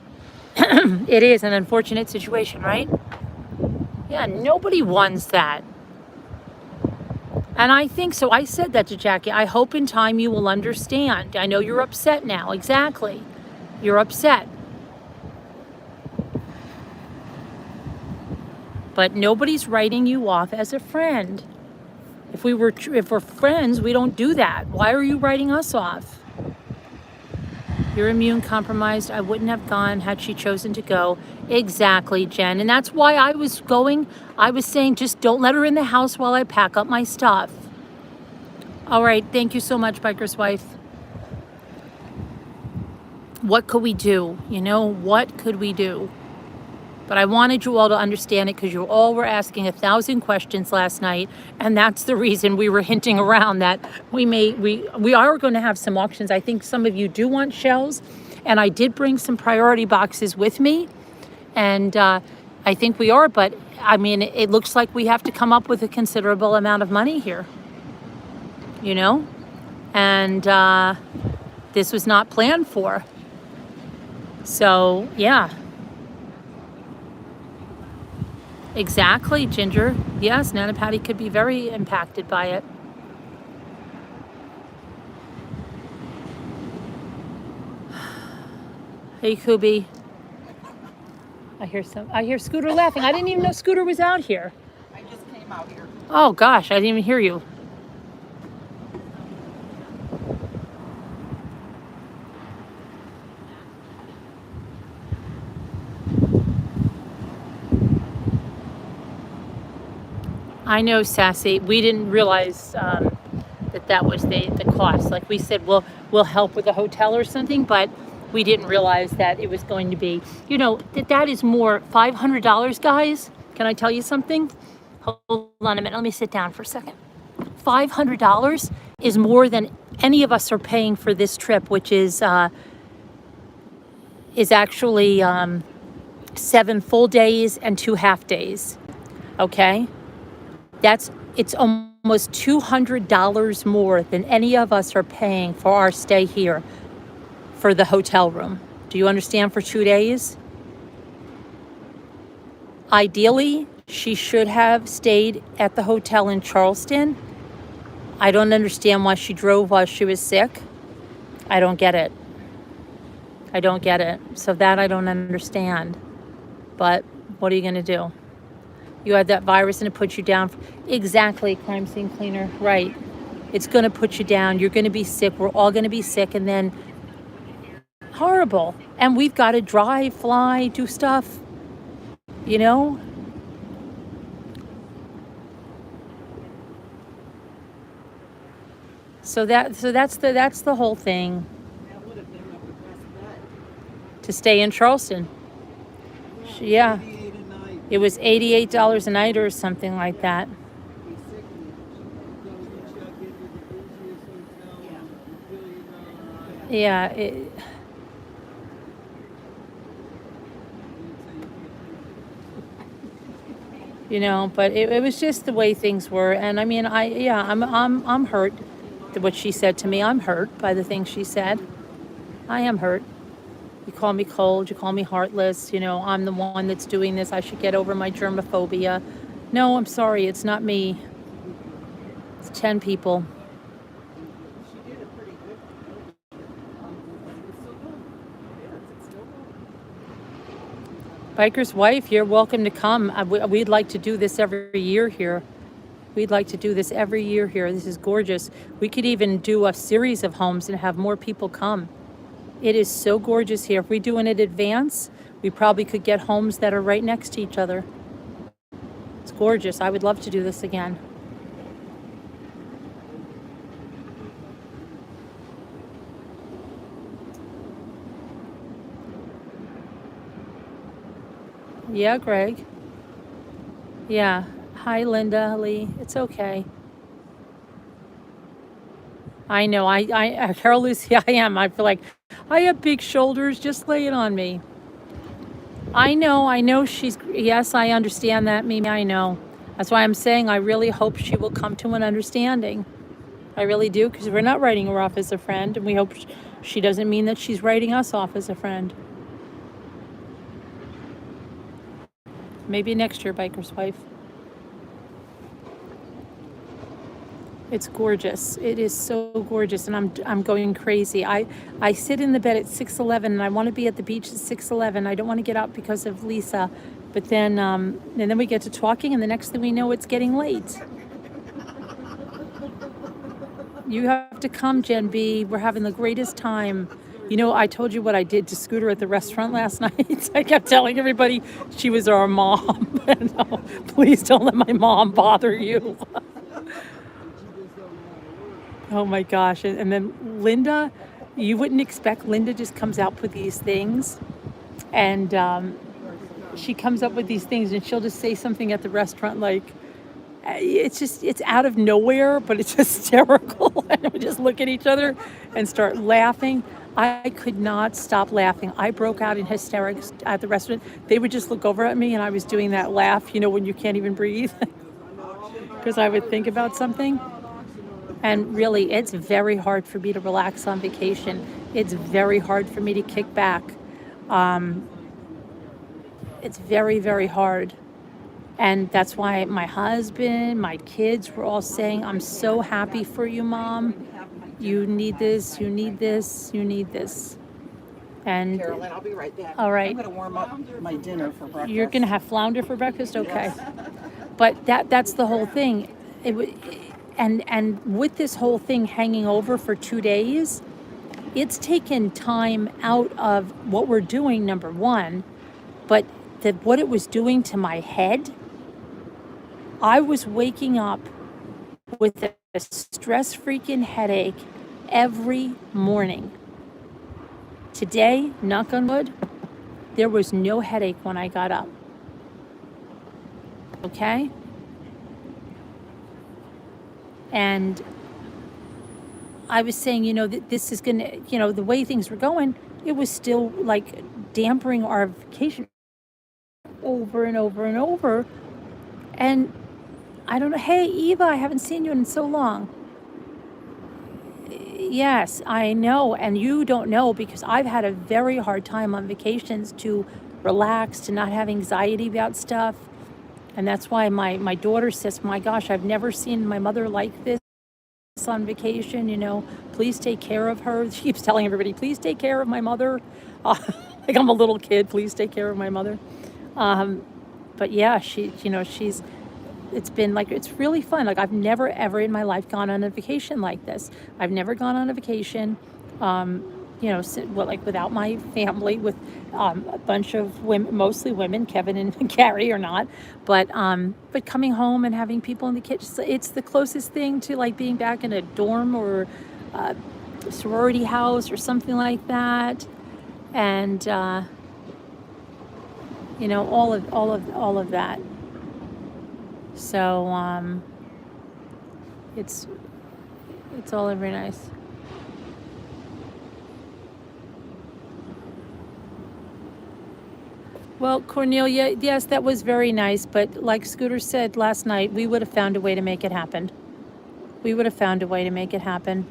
It is an unfortunate situation, right? Yeah, nobody wants that. And I think so. I said that to Jackie. I hope in time you will understand. I know you're upset now. Exactly. You're upset. But nobody's writing you off as a friend. If we're friends, we don't do that. Why are you writing us off? You're immune compromised. I wouldn't have gone had she chosen to go. Exactly, Jen. And that's why I was going. I was saying, just don't let her in the house while I pack up my stuff. All right. Thank you so much, Biker's Wife. What could we do? You know, what could we do? But I wanted you all to understand it because you all were asking 1,000 questions last night. And that's the reason we were hinting around that we are going to have some auctions. I think some of you do want shells. And I did bring some priority boxes with me. And I think we are. But I mean, it looks like we have to come up with a considerable amount of money here. You know? And this was not planned for. So, yeah. Exactly, Ginger. Yes, Nana Patty could be very impacted by it. Hey, Kubi. I hear Scooter laughing. I didn't even know Scooter was out here. I just came out here. Oh gosh, I didn't even hear you. I know, Sassy. We didn't realize that was the cost. Like we said, we'll help with a hotel or something, but we didn't realize that it was going to be, you know, that is more $500, guys. Can I tell you something? Hold on a minute. Let me sit down for a second. $500 is more than any of us are paying for this trip, which is actually 7 full days and 2 half days. Okay? It's almost $200 more than any of us are paying for our stay here for the hotel room. Do you understand? For 2 days? Ideally, she should have stayed at the hotel in Charleston. I don't understand why she drove while she was sick. I don't get it. I don't get it. So that I don't understand. But what are you going to do? You had that virus and it puts you down. Exactly, crime scene cleaner. Right. It's going to put you down. You're going to be sick. We're all going to be sick. And then Horrible. And we've got to drive, fly, do stuff, you know? So that's the whole thing, That would have been the best bet. to stay in Charleston. Yeah. 88 a night. It was $88 a night or something like that. Be sickening. Yeah, it, you know, but it was just the way things were. And I mean, I'm hurt. What she said to me, I'm hurt by the things she said. I am hurt. You call me cold, you call me heartless, you know, I'm the one that's doing this. I should get over my germophobia. No, I'm sorry, it's not me. It's 10 people. She did a pretty good. Biker's wife, you're welcome to come. We'd like to do this every year here. We'd like to do this every year here. This is gorgeous. We could even do a series of homes and have more people come. It is so gorgeous here. If we do it in advance, we probably could get homes that are right next to each other. It's gorgeous. I would love to do this again. Yeah, Greg. Yeah. Hi, Linda, Lee. It's okay. I know. Carol Lucy, I am. I feel like I have big shoulders. Just lay it on me. I know yes, I understand that, Mimi. I know. That's why I'm saying I really hope she will come to an understanding. I really do, because we're not writing her off as a friend, and we hope she doesn't mean that she's writing us off as a friend. Maybe next year, Biker's wife. It's gorgeous. It is so gorgeous, and I'm going crazy. I sit in the bed at 6:11, and I want to be at the beach at 6:11. I don't want to get up because of Lisa, but then and then we get to talking, and the next thing we know, it's getting late. You have to come, Jen B. We're having the greatest time. You know, I told you what I did to Scooter at the restaurant last night. I kept telling everybody she was our mom. No, please don't let my mom bother you. Oh my gosh. And then Linda, you wouldn't expect Linda just comes out with these things. And she comes up with these things, and she'll just say something at the restaurant like, it's out of nowhere, but it's hysterical. And we just look at each other and start laughing. I could not stop laughing. I broke out in hysterics at the restaurant. They would just look over at me, and I was doing that laugh, you know, when you can't even breathe, because I would think about something. And really, it's very hard for me to relax on vacation. It's very hard for me to kick back. It's very, very hard. And that's why my husband, my kids were all saying, I'm so happy for you, Mom. You need this, you need this, you need this. And Carolyn, I'll be right back. all right. I'm going to warm up my dinner for breakfast. You're going to have flounder for breakfast? Okay. But that's the whole thing. And with this whole thing hanging over for 2 days, it's taken time out of what we're doing, number one, but what it was doing to my head. I was waking up with a stress freaking headache every morning. Today, knock on wood, there was no headache when I got up. Okay? And I was saying, you know, that this is going to, you know, the way things were going, it was still like dampering our vacation over and over and over. And I don't know, hey, Eva, I haven't seen you in so long. Yes, I know, and you don't know, because I've had a very hard time on vacations to relax, to not have anxiety about stuff. And that's why my daughter says, my gosh, I've never seen my mother like this on vacation, you know, please take care of her. She keeps telling everybody, please take care of my mother. Like I'm a little kid, please take care of my mother. But yeah, it's been like, it's really fun. Like I've never ever in my life gone on a vacation like this. I've never gone on a vacation you know, well, like without my family, with a bunch of women, mostly women, Kevin and Carrie are not, but coming home and having people in the kitchen, it's the closest thing to like being back in a dorm or a sorority house or something like that, and you know, all of that. So it's all very nice. Well, Cornelia, yes, that was very nice, but like Scooter said last night, we would have found a way to make it happen. We would have found a way to make it happen.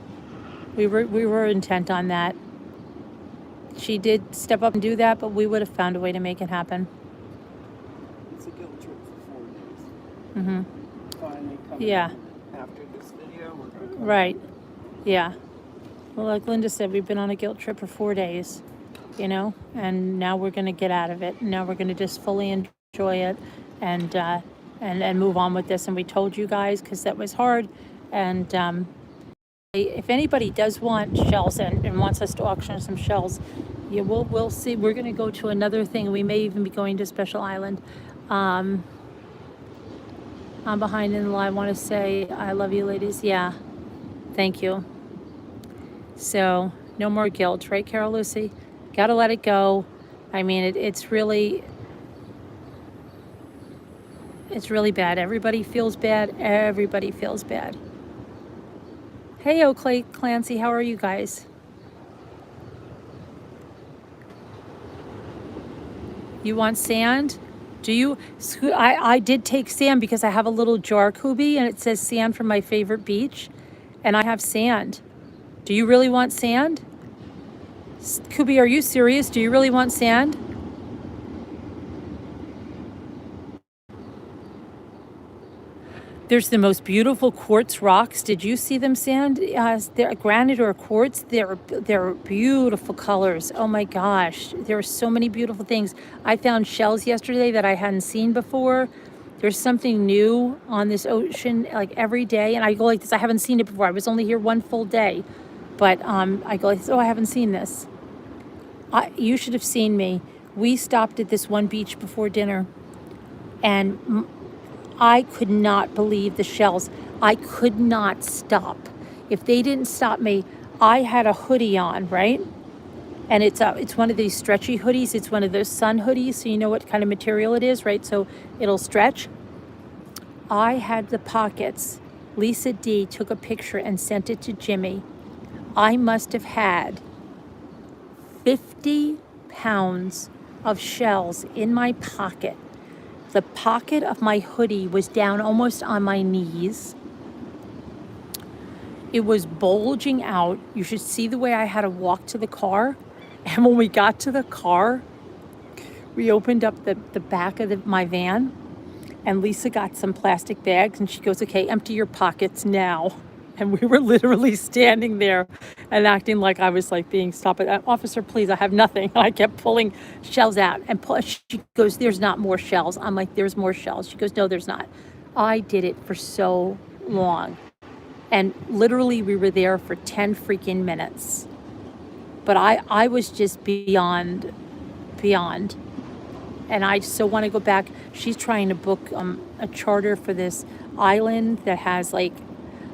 We were intent on that. She did step up and do that, but we would have found a way to make it happen. It's a guilt trip for 4 days. Mm-hmm. Finally coming Yeah. after this video, we're gonna come. Right. Yeah. Well, like Linda said, we've been on a guilt trip for 4 days, you know, and now we're going to get out of it. Now we're going to just fully enjoy it and move on with this. And we told you guys because that was hard. And if anybody does want shells and wants us to auction some shells, yeah, we'll see. We're going to go to another thing. We may even be going to Special Island. I'm behind in the line. I want to say I love you, ladies. Yeah. Thank you. So no more guilt, right, Carol Lucy? Gotta let it go. I mean, it's really bad. Everybody feels bad. Everybody feels bad. Hey, Oakley, Clancy, how are you guys? You want sand? Do you? I did take sand because I have a little jar, Kubi, and it says sand from my favorite beach, and I have sand. Do you really want sand? Kubi, are you serious? Do you really want sand? There's the most beautiful quartz rocks. Did you see them, sand? They're granite or quartz. They're beautiful colors. Oh my gosh, there are so many beautiful things. I found shells yesterday that I hadn't seen before. There's something new on this ocean like every day, and I go like this. I haven't seen it before. I was only here one full day, but I go like this. Oh, I haven't seen this. You should have seen me. We stopped at this one beach before dinner, and I could not believe the shells. I could not stop. If they didn't stop me, I had a hoodie on, right? And it's one of these stretchy hoodies. It's one of those sun hoodies, so you know what kind of material it is, right? So it'll stretch. I had the pockets. Lisa D took a picture and sent it to Jimmy. I must have had 50 pounds of shells in my pocket. The pocket of my hoodie was down almost on my knees. It was bulging out. You should see the way I had to walk to the car. And when we got to the car, we opened up the back of my van, and Lisa got some plastic bags, and she goes, okay, empty your pockets now. And we were literally standing there and acting like I was like being stopped. Officer, please, I have nothing. I kept pulling shells out, and she goes, there's not more shells. I'm like, there's more shells. She goes, no, there's not. I did it for so long. And literally we were there for 10 freaking minutes. But I was just beyond. And I so want to go back. She's trying to book a charter for this island that has like,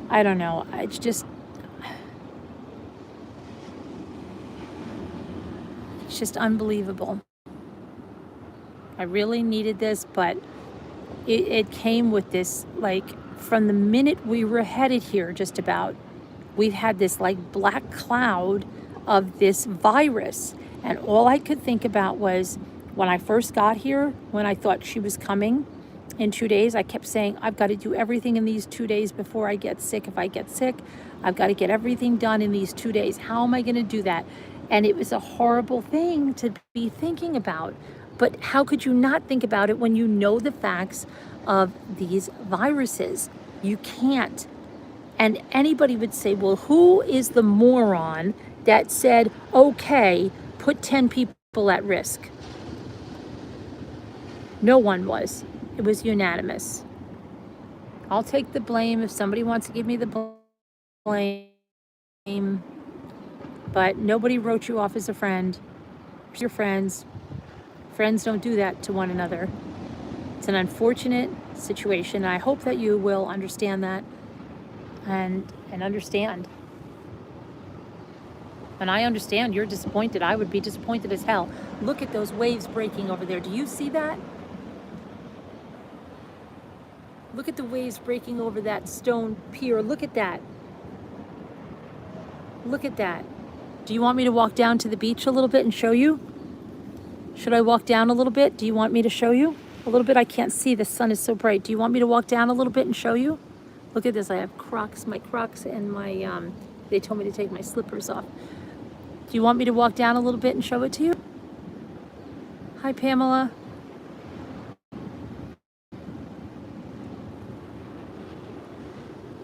I don't know. It's just unbelievable. I really needed this, but it came with this, like, from the minute we were headed here, just about, we've had this like black cloud of this virus. And all I could think about was when I first got here, when I thought she was coming in 2 days, I kept saying, I've got to do everything in these 2 days before I get sick. If I get sick, I've got to get everything done in these 2 days. How am I going to do that? And it was a horrible thing to be thinking about. But how could you not think about it when you know the facts of these viruses? You can't. And anybody would say, well, who is the moron that said, okay, put 10 people at risk? No one was. It was unanimous. I'll take the blame if somebody wants to give me the blame. But nobody wrote you off as a friend. Your friends. Friends don't do that to one another. It's an unfortunate situation. I hope that you will understand that and understand. And I understand you're disappointed. I would be disappointed as hell. Look at those waves breaking over there. Do you see that? Look at the waves breaking over that stone pier. Look at that. Look at that. Do you want me to walk down to the beach a little bit and show you? Should I walk down a little bit? Do you want me to show you? A little bit? I can't see. The sun is so bright. Do you want me to walk down a little bit and show you? Look at this. I have Crocs, my Crocs, and my, they told me to take my slippers off. Do you want me to walk down a little bit and show it to you? Hi, Pamela.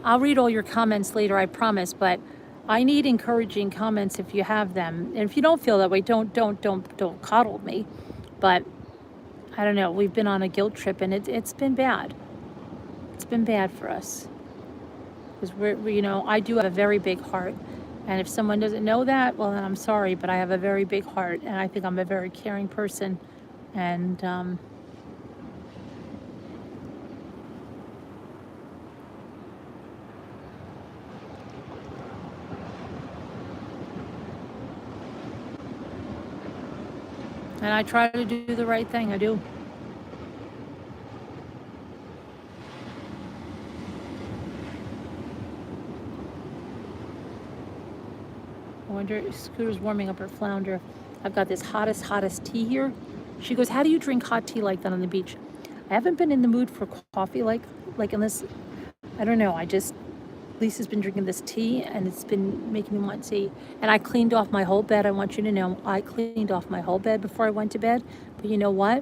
I'll read all your comments later, I promise, but I need encouraging comments if you have them. And if you don't feel that way, don't coddle me. But I don't know, we've been on a guilt trip and it's been bad. It's been bad for us. Because we, I do have a very big heart. And if someone doesn't know that, well, then I'm sorry, but I have a very big heart, and I think I'm a very caring person. And I try to do the right thing. I do. I wonder if Scooter's warming up her flounder. I've got this hottest tea here. She goes, how do you drink hot tea like that on the beach? I haven't been in the mood for coffee like unless, I don't know, Lisa's been drinking this tea and it's been making me want tea. And I cleaned off my whole bed. I want you to know, I cleaned off my whole bed before I went to bed. But you know what?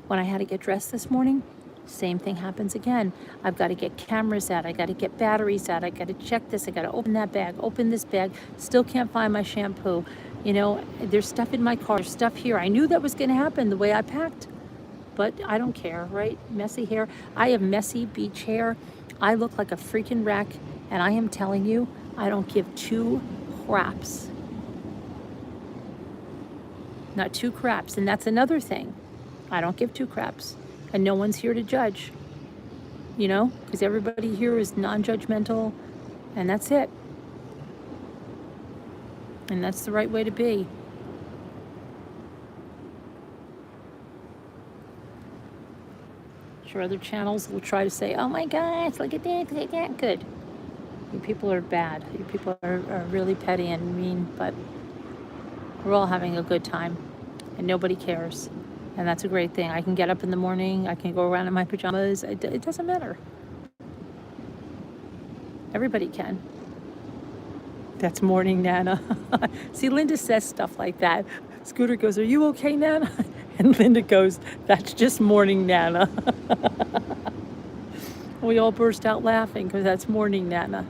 When I had to get dressed this morning, same thing happens again. I've got to get cameras out. I got to get batteries out. I got to check this. I got to open that bag, open this bag. Still can't find my shampoo. There's stuff in my car, there's stuff here. I knew that was going to happen the way I packed, but I don't care, right? Messy hair. I have messy beach hair. I look like a freaking wreck, and I am telling you, I don't give two craps. Not two craps, and that's another thing. I don't give two craps. And no one's here to judge, because everybody here is non-judgmental, and that's it. And that's the right way to be. Sure, other channels will try to say, oh my gosh, look at that, look at that. Good. You people are bad. You people are really petty and mean, but we're all having a good time, and nobody cares. And that's a great thing. I can get up in the morning. I can go around in my pajamas. It doesn't matter. Everybody can. That's morning, Nana. See, Linda says stuff like that. Scooter goes, are you okay, Nana? And Linda goes, that's just morning, Nana. We all burst out laughing because that's morning, Nana.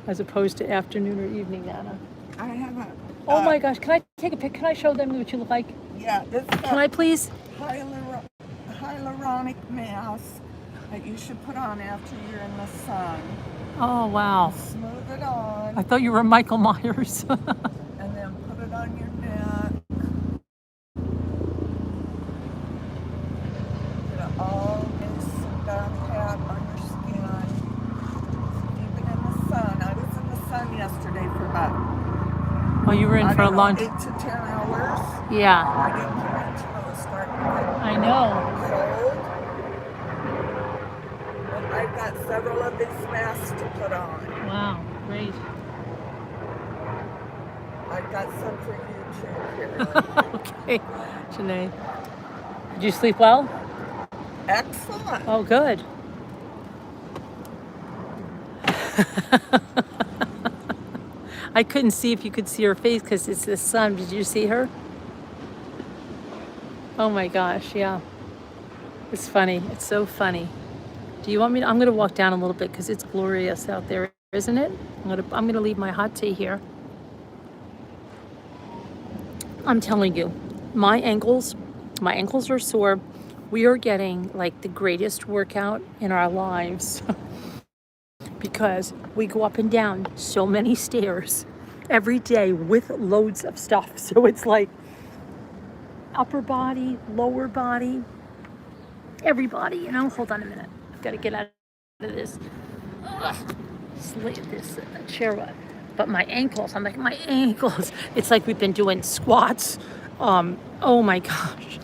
As opposed to afternoon or evening, Nana. I have a. Oh my gosh, can I take a pic? Can I show them what you look like? Yeah, this is Can I please? hyaluronic mask that you should put on after you're in the sun. Oh, wow. Smooth it on, I thought you were Michael Myers. and then put it on your neck. Get it all nice and down pat on your skin. You've been in the sun. I was in the sun yesterday for about, Oh, you were in for a long 8 to 10 hours. Yeah, I didn't come in until it was starting to get I know. cold. And I've got several of these masks to put on. Wow, great. I've got some for you too, Carolyn. Okay, Janae. Did you sleep well? Excellent. Oh, good. I couldn't see if you could see her face because it's the sun. Did you see her? Oh my gosh, yeah. It's funny. It's so funny. Do you want me to? I'm going to walk down a little bit because it's glorious out there, isn't it? I'm going to leave my hot tea here. I'm telling you, my ankles are sore. We are getting like the greatest workout in our lives. because we go up and down so many stairs every day with loads of stuff. So it's like upper body, lower body, everybody, you know. Hold on a minute. I've got to get out of this. This chair. But my ankles, I'm like, my ankles. It's like we've been doing squats. Oh my gosh.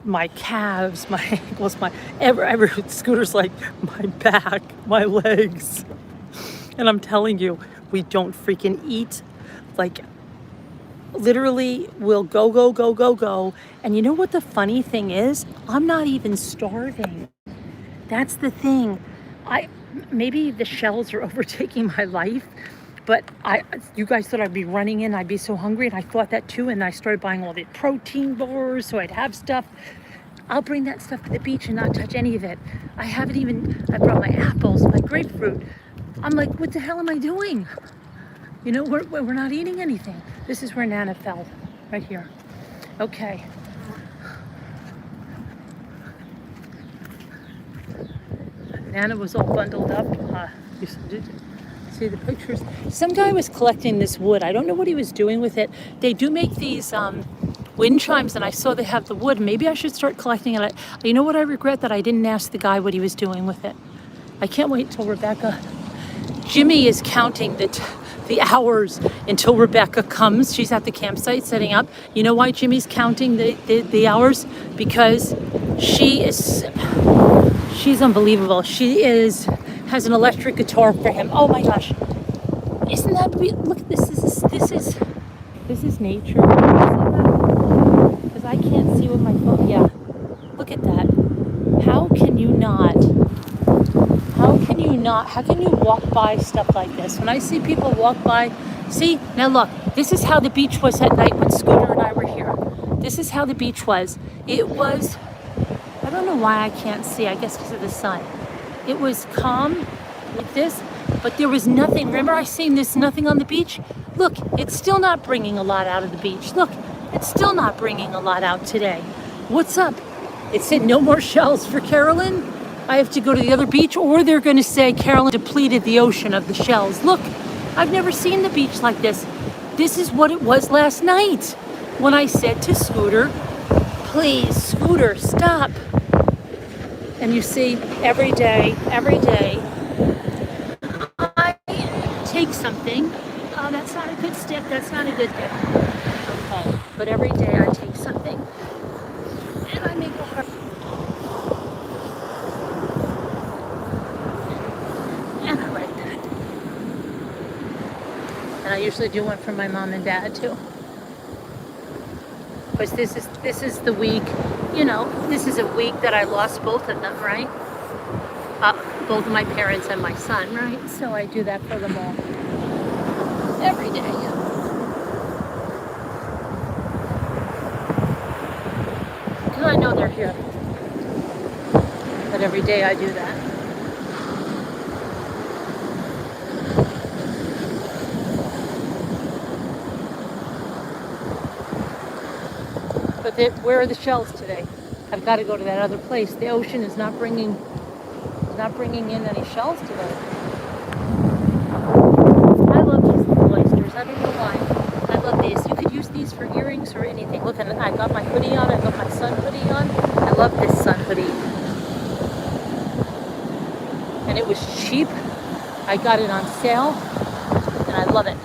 My calves, my ankles, every Scooter's like my back, my legs. And I'm telling you, we don't freaking eat. Like, literally, we'll go. And you know what the funny thing is? I'm not even starving. That's the thing. Maybe the shells are overtaking my life, but you guys thought I'd be running in, I'd be so hungry, and I thought that too, and I started buying all the protein bars so I'd have stuff. I'll bring that stuff to the beach and not touch any of it. I brought my apples, my grapefruit. I'm like, what the hell am I doing? You know, we're not eating anything. This is where Nana fell, right here. Okay. Nana was all bundled up. You did see the pictures. Some guy was collecting this wood. I don't know what he was doing with it. They do make these wind chimes, and I saw they have the wood. Maybe I should start collecting it. You know what I regret? That I didn't ask the guy what he was doing with it. I can't wait till Rebecca. Jimmy is counting the hours until Rebecca comes. She's at the campsite setting up. You know why Jimmy's counting the hours? Because she's unbelievable. She has an electric guitar for him. Oh my gosh. Isn't that look at this. This is nature. Because I can't see with my phone. Yeah. Look at that. How can you walk by stuff like this? When I see people walk by, see, now look, this is how the beach was at night when Scooter and I were here. This is how the beach was. It was, I don't know why I can't see, I guess because of the sun. It was calm like this, but there was nothing. Remember I seen there's nothing on the beach? Look, it's still not bringing a lot out of the beach. Look, it's still not bringing a lot out today. What's up? It said no more shells for Carolyn. I have to go to the other beach, or they're going to say Carolyn depleted the ocean of the shells. Look, I've never seen the beach like this. This is what it was last night when I said to Scooter, please, Scooter, stop. And you see, every day, I take something. Oh, that's not a good stick. That's not a good stick. Okay, but every day I take something and I make a heart. And I like that. And I usually do one for my mom and dad too. Because this is the week, you know, this is a week that I lost both of them, right? Both of my parents and my son, right? So I do that for them all. Every day. Because I know they're here. But every day I do that. But where are the shells today? I've got to go to that other place. The ocean is not bringing in any shells today. I love these little oysters. I don't know why. I love these. You could use these for earrings or anything. Look, and I got my hoodie on. I got my sun hoodie on. I love this sun hoodie. And it was cheap. I got it on sale, and I love it.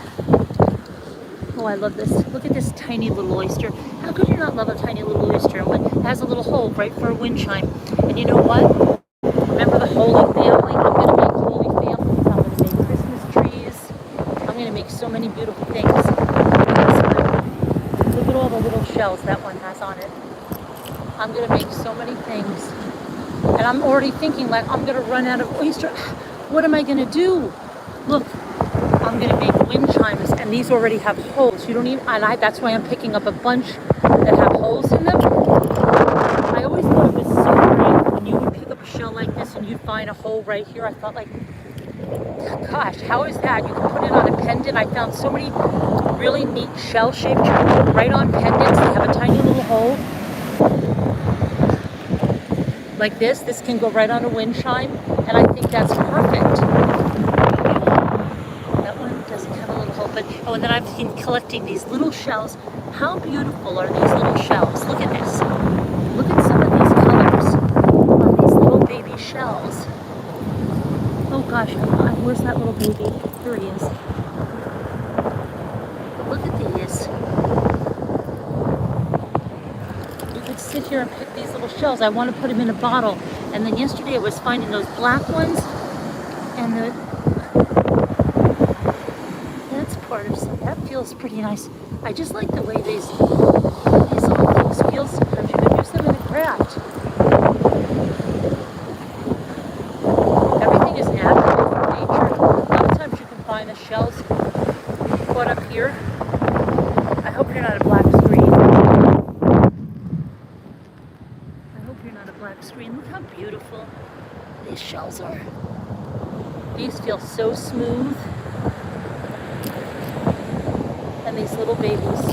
Oh, I love this. Look at this tiny little oyster. How could you not love a tiny little oyster? It has a little hole right for a wind chime. And you know what? Remember the Holy Family? I'm going to make Holy Families. I'm going to make Christmas trees. I'm going to make so many beautiful things. Look at all the little shells that one has on it. I'm going to make so many things. And I'm already thinking like I'm going to run out of oyster. What am I going to do? Look. I'm going to make wind chimes, and these already have holes. You don't even, that's why I'm picking up a bunch that have holes in them. I always thought it was so great when you would pick up a shell like this and you'd find a hole right here. I thought like, gosh, how is that? You can put it on a pendant. I found so many really neat shell shapes you can put right on pendants. They have a tiny little hole. like this. This can go right on a wind chime, and I think that's perfect. That one doesn't have a little hole, but oh, and then I've been collecting these little shells. How beautiful are these little shells? Look at this. Look at some of these colors on these little baby shells. Oh gosh, where's that little baby? Here he is. Look at these. You could sit here and pick these little shells. I want to put them in a bottle. And then yesterday I was finding those black ones, and that's part of some. That feels pretty nice. I just like the way these little things feel sometimes. You could use them in a craft. Everything is natural from nature. A lot of times you can find the shells put up here. I hope you're not a black screen. I hope you're not a black screen. Look how beautiful these shells are. These feel so smooth. And these little babies.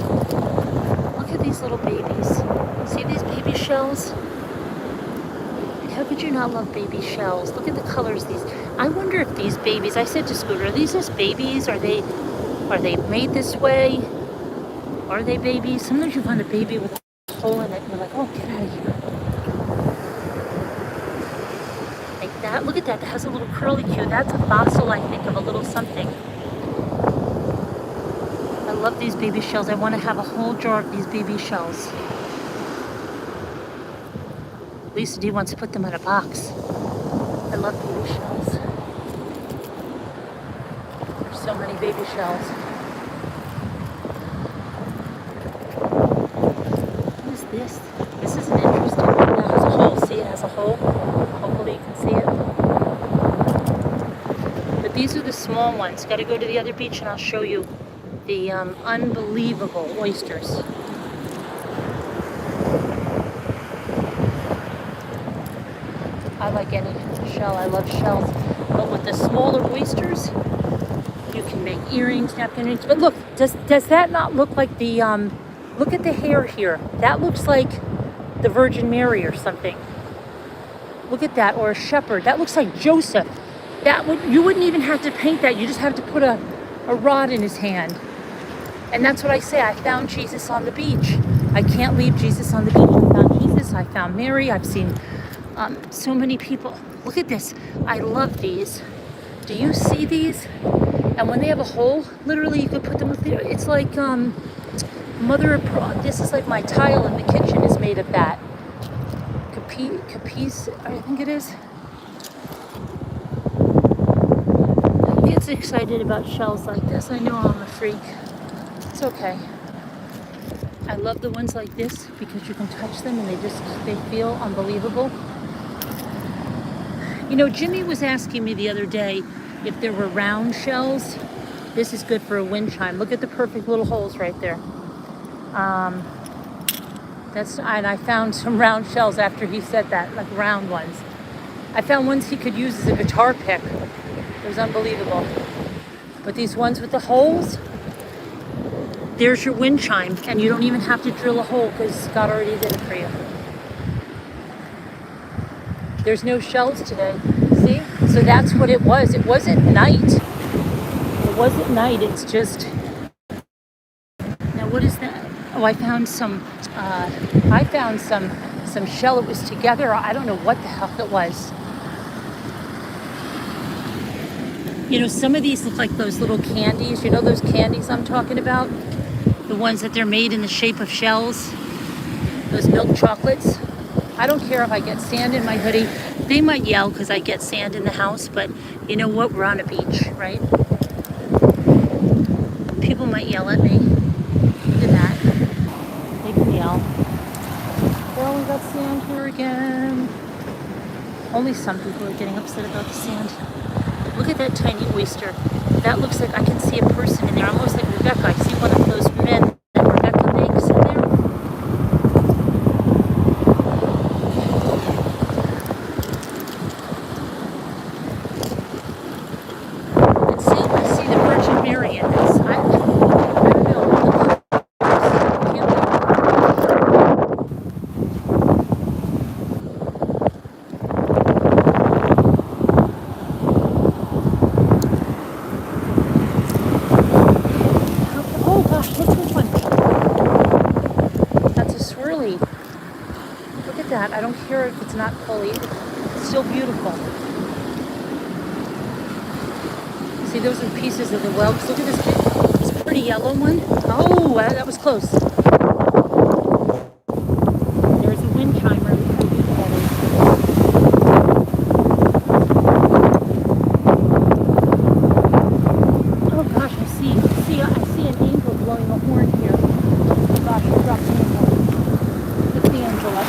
Look at these little babies. See these baby shells? How could you not love baby shells? Look at the colors. These. I wonder if these babies. I said to Scooter, are these just babies? Are they made this way? Are they babies? Sometimes you find a baby with a hole in it, and you're like, oh, get out of here. Like that. Look at that. That has a little curly Q. That's a fossil, I think, of a little something. I love these baby shells. I want to have a whole jar of these baby shells. Lisa D wants to put them in a box. I love baby shells. There's so many baby shells. What is this? This is an interesting one. It has a hole. See, it has a hole. Hopefully you can see it. But these are the small ones. Got to go to the other beach and I'll show you the unbelievable oysters. I like any shell. I love shells. But with the smaller oysters, you can make earrings, napkin earrings. But look, does that not look like the, look at the hair here. That looks like the Virgin Mary or something. Look at that, or a shepherd. That looks like Joseph. You wouldn't even have to paint that. You just have to put a rod in his hand. And that's what I say. I found Jesus on the beach. I can't leave Jesus on the beach. I found Jesus. I found Mary. I've seen so many people. Look at this. I love these. Do you see these? And when they have a hole, literally you could put them up there. It's like mother of pearl. This is like my tile in the kitchen is made of that. Capiz, I think it is. Who gets excited about shells like this? I know I'm a freak. It's okay. I love the ones like this because you can touch them and they feel unbelievable. You know, Jimmy was asking me the other day if there were round shells. This is good for a wind chime. Look at the perfect little holes right there. And I found some round shells after he said that, like round ones. I found ones he could use as a guitar pick. It was unbelievable. But these ones with the holes, there's your wind chime, and you don't even have to drill a hole because God already did it for you. There's no shells today. See? So that's what it was. It wasn't night. It wasn't night. It's just. Now what is that? Oh, I found some shell. It was together. I don't know what the hell it was. You know, some of these look like those little candies. You know those candies I'm talking about? The ones that they're made in the shape of shells. Those milk chocolates. I don't care if I get sand in my hoodie. They might yell because I get sand in the house, but you know what? We're on a beach, right? People might yell at me. Look at that. They can yell. Well, we got sand here again. Only some people are getting upset about the sand. Look at that tiny oyster. That looks like I can see a person in there, almost like Rebecca. I see one of those men that Rebecca makes in there. I see the Virgin Mary in this. I don't know. pulley. Look at that. I don't care if it's not pulley. It's still beautiful. See, those are pieces of the whelks. Look at this pretty yellow one. Oh, that was close. There's a wind chimer. Oh gosh, I see an angel blowing a horn here. Oh gosh, I dropped an angel. It's the angel up.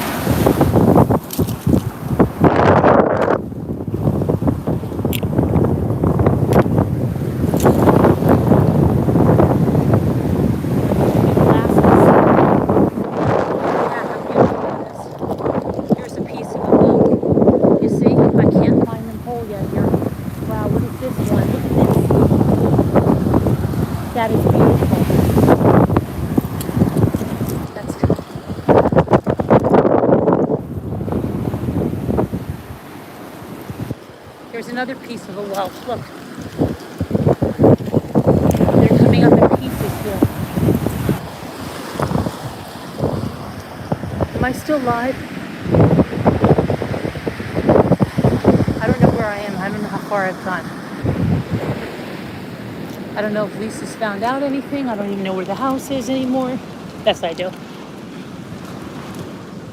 That is beautiful. That's Here's another piece of a whelk. Look. They're coming up in pieces here. Am I still live? I don't know where I am. I don't know how far I've gone. I don't know if Lisa's found out anything. I don't even know where the house is anymore. Yes, I do.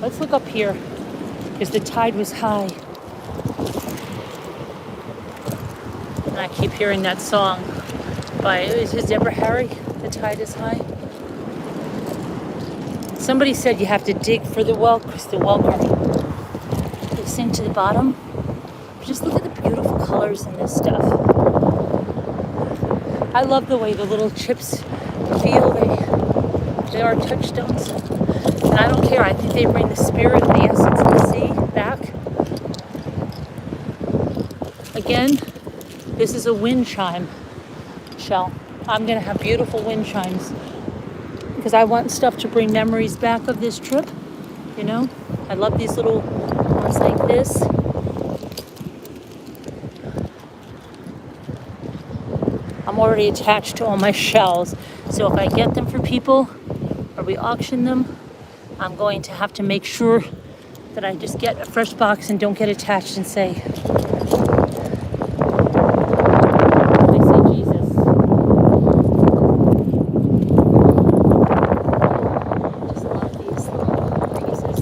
Let's look up here because the tide was high. And I keep hearing that song by, is it Deborah Harry? The tide is high. Somebody said you have to dig for the whelk because the whelk they sink to the bottom. Just look at the beautiful colors in this stuff. I love the way the little chips feel. They are touchstones. And I don't care. I think they bring the spirit and the essence of the sea back. Again, this is a wind chime shell. I'm going to have beautiful wind chimes because I want stuff to bring memories back of this trip. You know, I love these little ones like this. I'm already attached to all my shells, so if I get them for people or we auction them, I'm going to have to make sure that I just get a fresh box and don't get attached and say, Jesus. Just love these little pieces.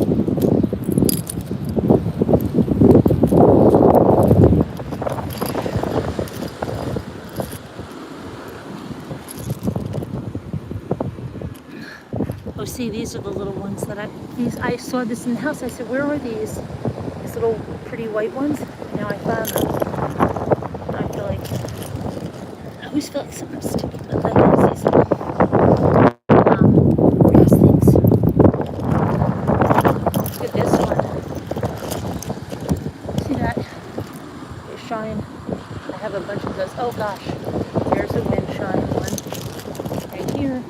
Oh, see, these are the little ones that I saw this in the house. I said, where are these? These little pretty white ones. Now I found them. I always feel like something's sticking in my leg. What is these little grass things? Look at this one. See that? They shine. I have a bunch of those. Oh gosh, there's a wind shine one right here.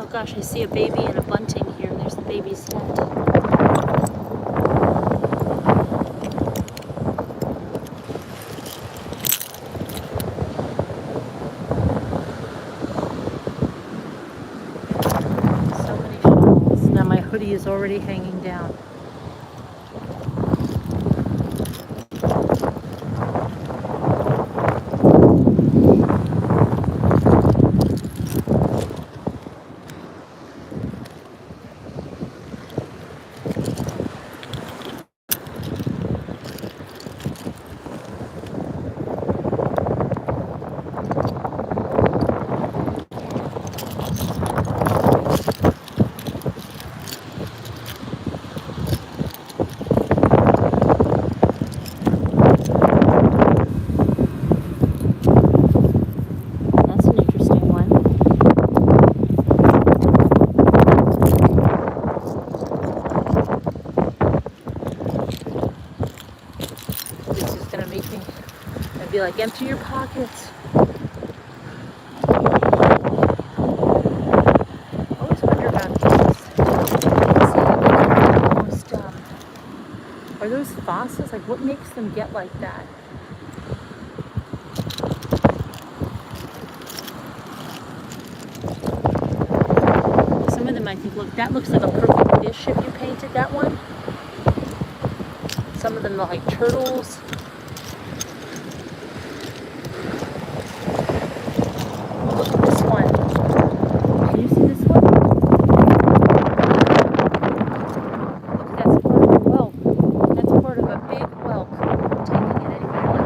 Oh gosh, I see a baby and a bunting here. There's the baby's tent. So many shawls. Now my hoodie is already hanging down. Be like, empty your pockets. I always wonder about this. Are those fossils? Like, what makes them get like that? Some of them, I think, look, that looks like a perfect fish if you painted that one. Some of them are like turtles. Look at this one. Can you see this one? Look, that's part of a whelk. That's part of a big whelk. I'm taking it anyway.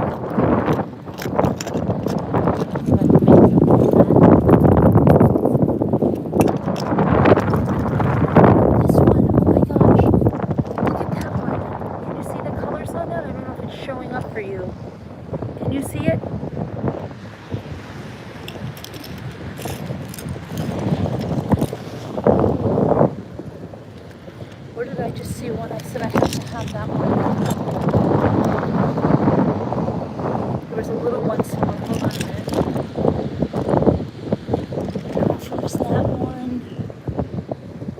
See if I can make you do that. This one, oh my gosh. Look at that one. Can you see the colors on that? I don't know if it's showing up for you. Can you see it? Where did I just see one? I said I have to have that one. There was a little one somewhere. Hold on a minute. There's that one.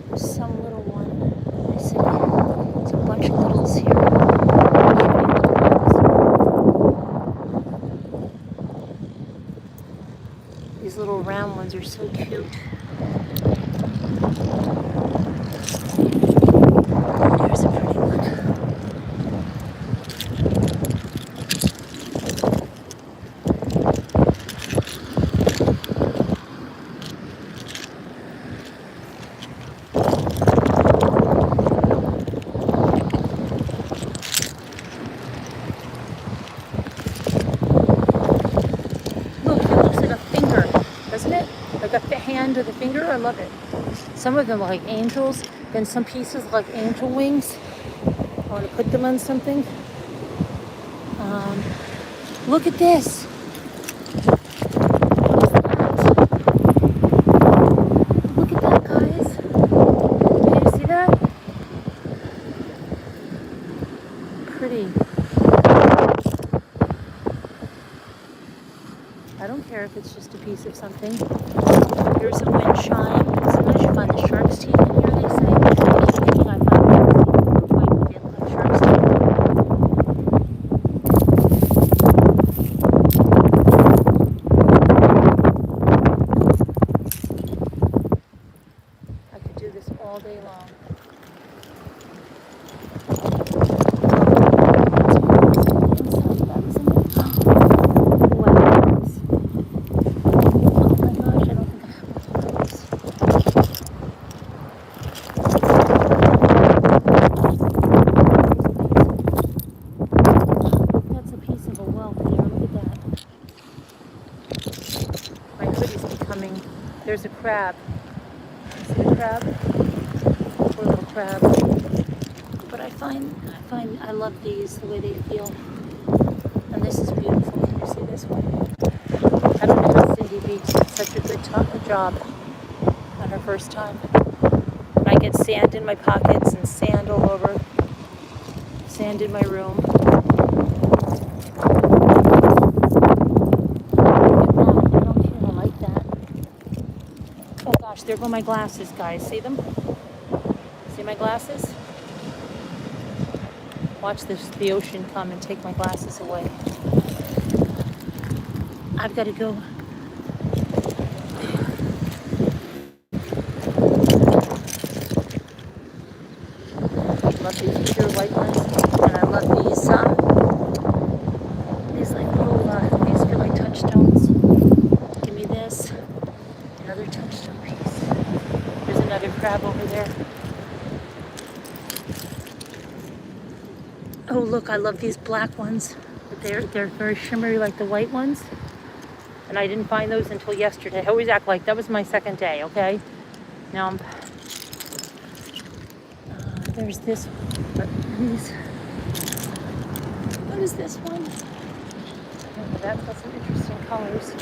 There's some little one. Let me see. There's a bunch of littles here. These little round ones are so cute. There's a pretty one. Look, it looks like a finger, doesn't it? Like a hand of the finger. I love it. Some of them are like angels, then some pieces like angel wings. I want to put them on something. Look at this. What is that? Look at that, guys. Can you see that? Pretty. I don't care if it's just a piece of something. Here's a wind chime. Sometimes you find the shark's teeth in here, they say. I keep thinking I find quite a bit like shark's teeth. I could do this all day long. There's a crab. See the crab? Poor little crab. But I love these, the way they feel. And this is beautiful. Can you see this one? I don't know how Cindy Beach did such a good job on her first time. I get sand in my pockets and sand all over. Sand in my room. There go my glasses, guys. See them? See my glasses? Watch the ocean come and take my glasses away. I've got to go. I love these pure white ones, and I love these like little these feel like touchstones. Give me this. Another touchstone piece. There's another crab over there. Oh look, I love these black ones. They're very shimmery like the white ones. And I didn't find those until yesterday. I always act like that was my second day, okay? Now I'm... there's this one. What is this one? Oh, that's got some interesting colors.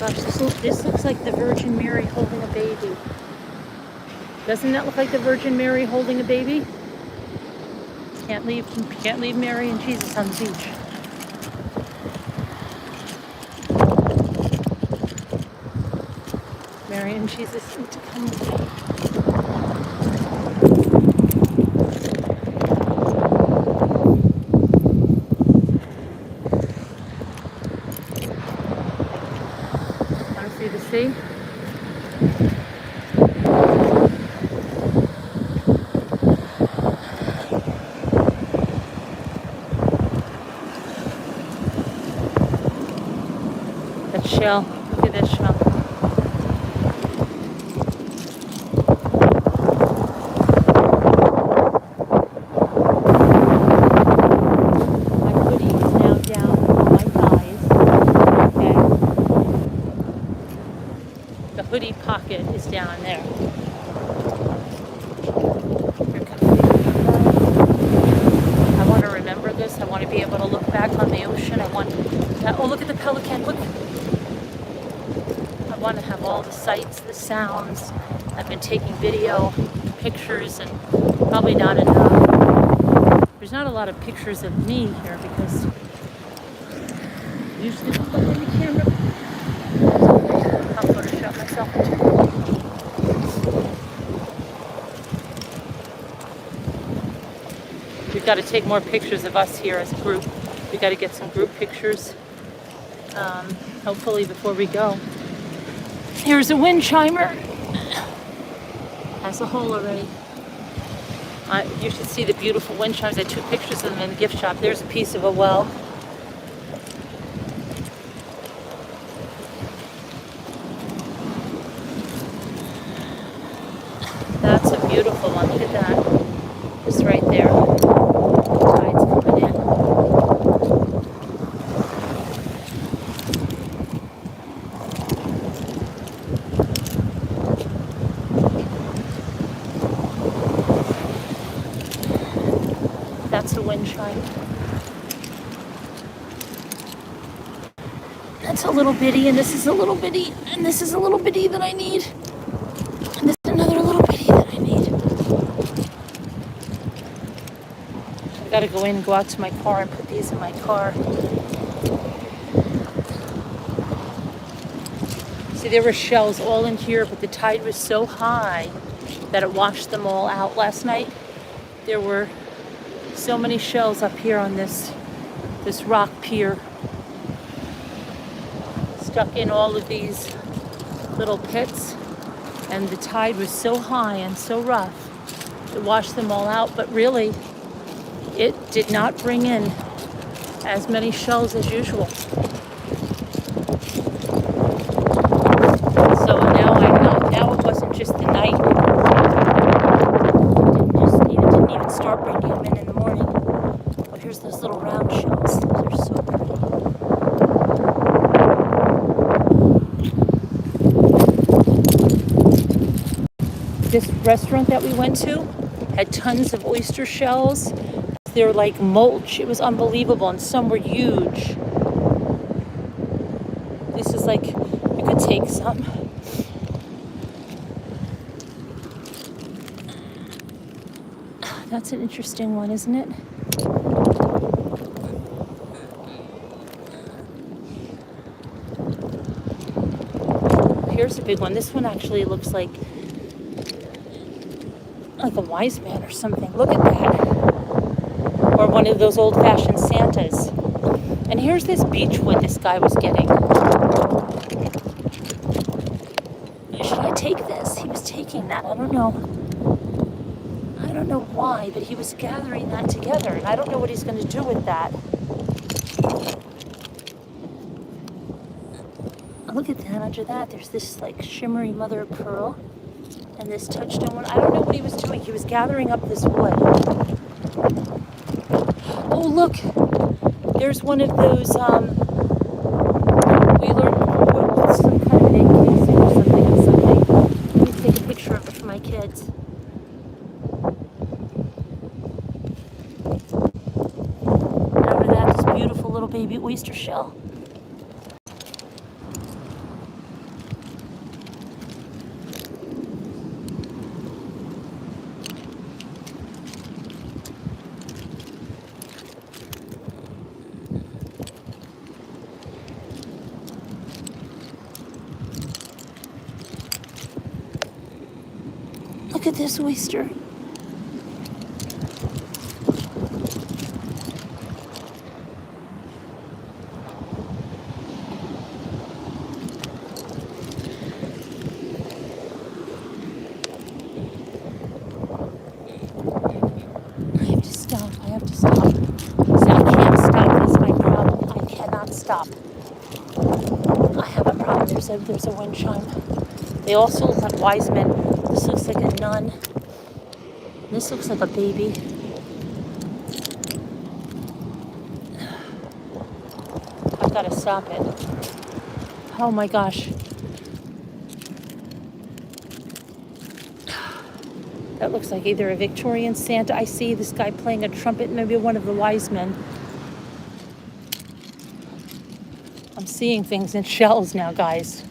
Gosh, this looks like the Virgin Mary holding a baby. Doesn't that look like the Virgin Mary holding a baby? Can't leave Mary and Jesus on the beach. Mary and Jesus need to come with me. See the sea? That shell. Look at that shell. My hoodie is now down on my thighs. Okay. The hoodie pocket is down there. Here comes the I want to remember this. I want to be able to look back on the ocean. I want. Oh, look at the pelican. Look. I want to have all the sights, the sounds. I've been taking video, pictures, and probably not enough. There's not a lot of pictures of me here because usually don't look in the camera. I'll Photoshop myself. We've got to take more pictures of us here as a group. We've got to get some group pictures, hopefully before we go. Here's a wind chimer. Has a hole already. You should see the beautiful wind chimes. I took pictures of them in the gift shop. There's a piece of a well. That's a beautiful one. Look at that. Just right there. Tide's coming in. That's a wind chime. That's a little bitty, and this is a little bitty, and this is a little bitty that I need. And this is another little bitty that I need. I've got to go in and go out to my car and put these in my car. See, there were shells all in here, but the tide was so high that it washed them all out last night. There were so many shells up here on this rock pier, stuck in all of these little pits, and the tide was so high and so rough it washed them all out. But really, it did not bring in as many shells as usual. So now it wasn't just the night. It didn't even start bringing them in the morning. Oh, here's those little round shells. They're so pretty. This restaurant that we went to had tons of oyster shells. They're like mulch. It was unbelievable, and some were huge. This is like, you could take some. That's an interesting one, isn't it? Here's a big one. This one actually looks like a wise man or something. Look at that. Or one of those old-fashioned Santas. And here's this beechwood this guy was getting. Should I take this? He was taking that. I don't know. I don't know why, but he was gathering that together, and I don't know what he's going to do with that. Look at that. Under that, there's this like shimmery mother of pearl, and this touchstone one. I don't know what he was doing. He was gathering up this wood. Oh, look! There's one of those Wheeler, some kind of an egg casing or something. Let me take a picture of it for my kids. And over that, this beautiful little baby oyster shell. Look at this oyster. there's a wind chime. They also look like wise men. This looks like a nun. This looks like a baby. I've got to stop it. Oh my gosh. That looks like either a Victorian Santa. I see this guy playing a trumpet, maybe one of the wise men. I'm seeing things in shells now, guys.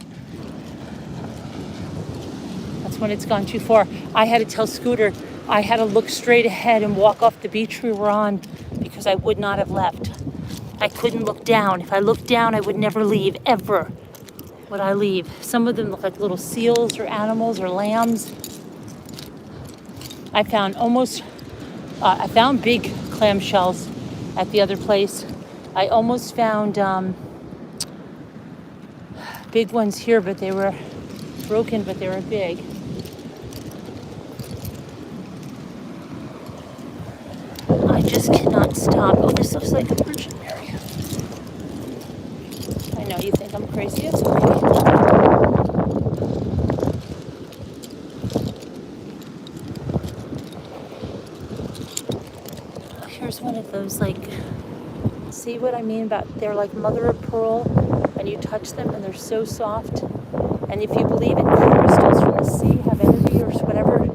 That's when it's gone too far. I had to tell Scooter I had to look straight ahead and walk off the beach we were on because I would not have left. I couldn't look down. If I looked down, I would never leave, ever would I leave. Some of them look like little seals or animals or lambs. I found big clam shells at the other place. I almost found big ones here, but they were broken, but they were big. I just cannot stop. Oh, this looks like a Virgin Mary. I know you think I'm crazy. It's okay. Here's one of those, like, see what I mean about they're like mother of pearl, and you touch them and they're so soft. And if you believe in crystals from the sea have energy or whatever,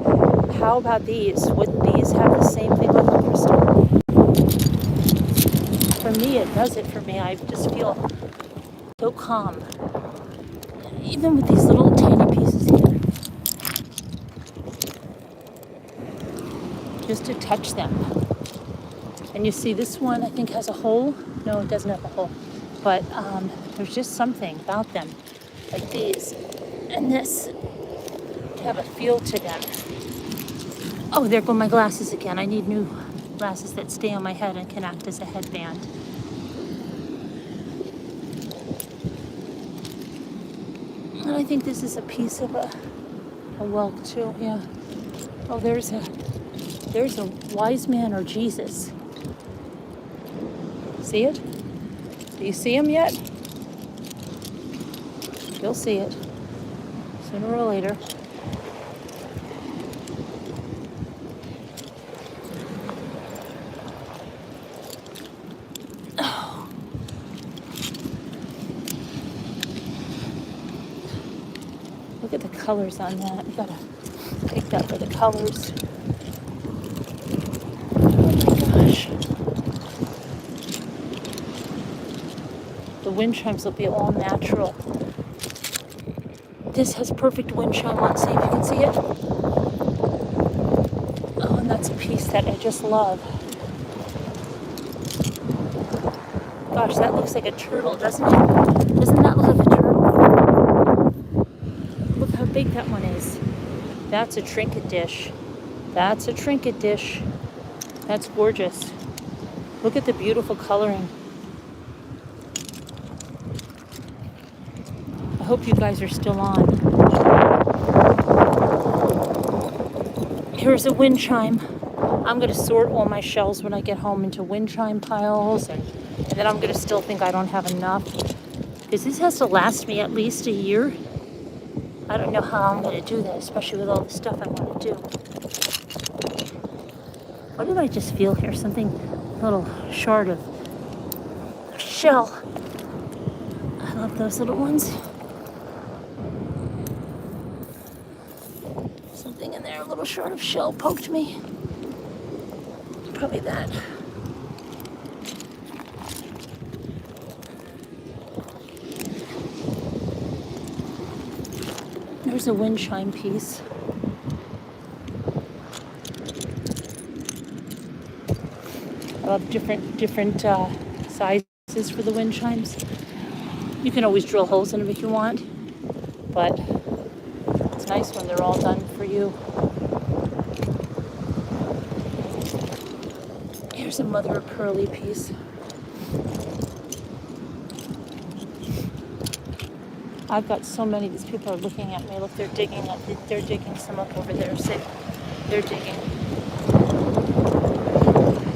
how about these? Wouldn't these have the same thing with the crystal? For me, it does it for me. I just feel so calm. Even with these little tiny pieces here. Just to touch them. And you see this one, I think, has a hole. No, it doesn't have a hole. But there's just something about them, like these. And this, to have a feel to them. Oh, there go my glasses again. I need new glasses that stay on my head and can act as a headband. And I think this is a piece of a whelk too, yeah. Oh, there's a wise man or Jesus. See it? Do you see him yet? You'll see it sooner or later. Oh. Look at the colors on that. You gotta take that for the colors. Oh my gosh. The wind chimes will be all natural. This has perfect wind chime on. See if you can see it. Oh, and that's a piece that I just love. Gosh, that looks like a turtle, doesn't it? Doesn't that look like a turtle? Look how big that one is. That's a trinket dish. That's a trinket dish. That's gorgeous. Look at the beautiful coloring. I hope you guys are still on. Here's a wind chime. I'm going to sort all my shells when I get home into wind chime piles, and then I'm going to still think I don't have enough, because this has to last me at least a year. I don't know how I'm going to do that, especially with all the stuff I want to do. What did I just feel here? Something, a little shard of shell. I love those little ones. Something in there, a little shard of shell poked me. Probably that. There's a wind chime piece. I love different sizes for the wind chimes. You can always drill holes in them if you want, but it's nice when they're all done for you. Here's a mother of pearly piece. I've got so many. These people are looking at me. Look, they're digging up. They're digging some up over there. See, they're digging.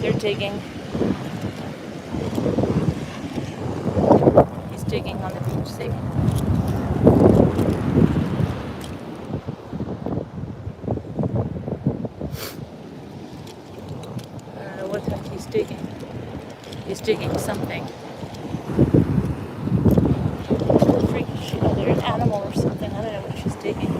They're digging. He's digging on the beach. See. digging something. Freaky, either an animal or something. I don't know what she's digging.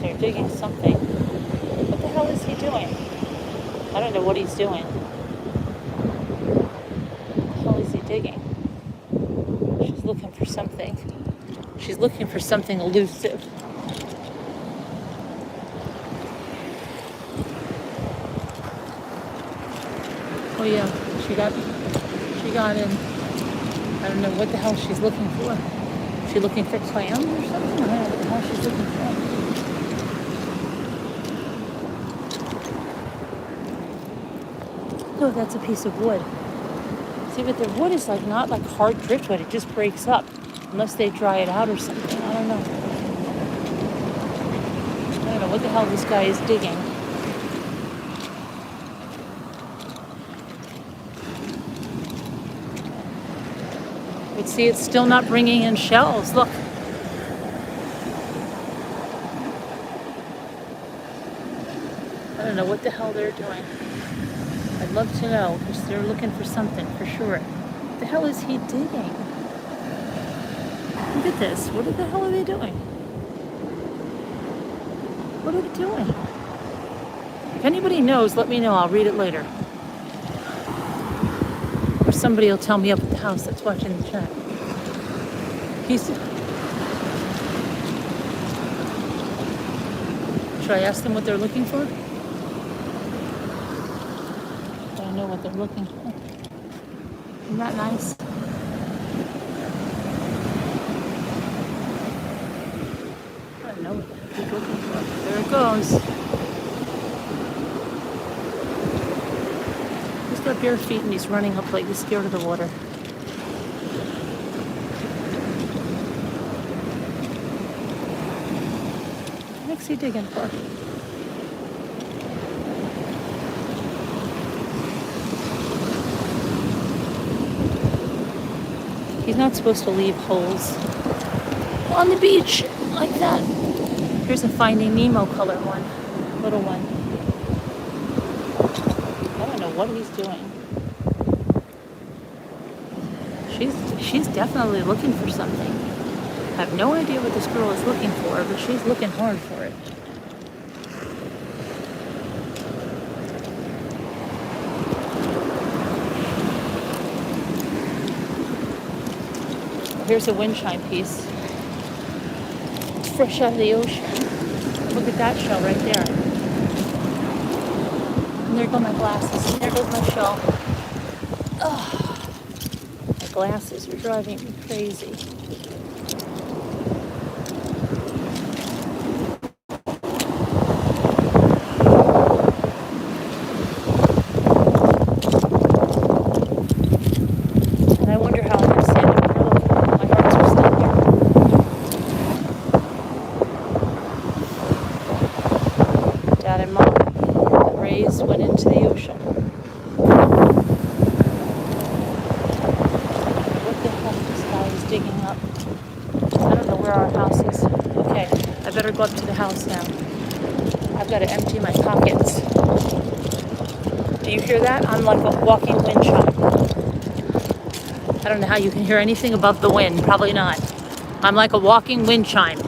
They're digging something. What the hell is he doing? I don't know what he's doing. What the hell is he digging? She's looking for something. She's looking for something elusive. Oh yeah, she got in. I don't know what the hell she's looking for. Is she looking for clams or something? I don't know what the hell she's looking for. Oh, that's a piece of wood. See, but the wood is like not like hard driftwood. It just breaks up unless they dry it out or something. I don't know. I don't know what the hell this guy is digging. But see, it's still not bringing in shells. Look. I don't know what the hell they're doing. I'd love to know, because they're looking for something, for sure. What the hell is he digging? Look at this. What the hell are they doing? What are they doing? If anybody knows, let me know. I'll read it later. Or somebody will tell me up at the house that's watching the chat. Should I ask them what they're looking for? I don't know what they're looking for. Isn't that nice? I don't know what he's looking for. There it goes. He's got bare feet and he's running up like he's scared of the water. What's he digging for? He's not supposed to leave holes on the beach like that. Here's a Finding Nemo color one, little one. I don't know what he's doing. She's definitely looking for something. I have no idea what this girl is looking for, but she's looking hard for it. Here's a wind chime piece. It's fresh out of the ocean. Look at that shell right there. And there go my glasses. And there goes my shell. Oh, my glasses are driving me crazy. Go up to the house now. I've got to empty my pockets. Do you hear that? I'm like a walking wind chime. I don't know how you can hear anything above the wind. Probably not. I'm like a walking wind chime.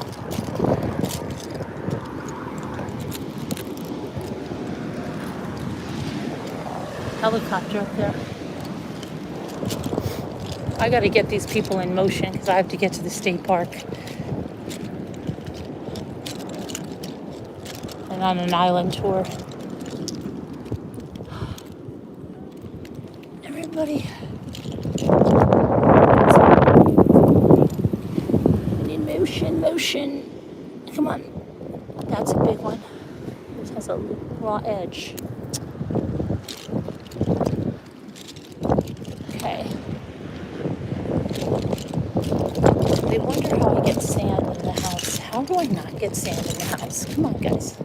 Helicopter up there. I got to get these people in motion because I have to get to the state park. On an island tour. Everybody. I need motion. Come on. That's a big one. This has a raw edge. Okay. They wonder how I get sand in the house. How do I not get sand in the house? Come on, guys.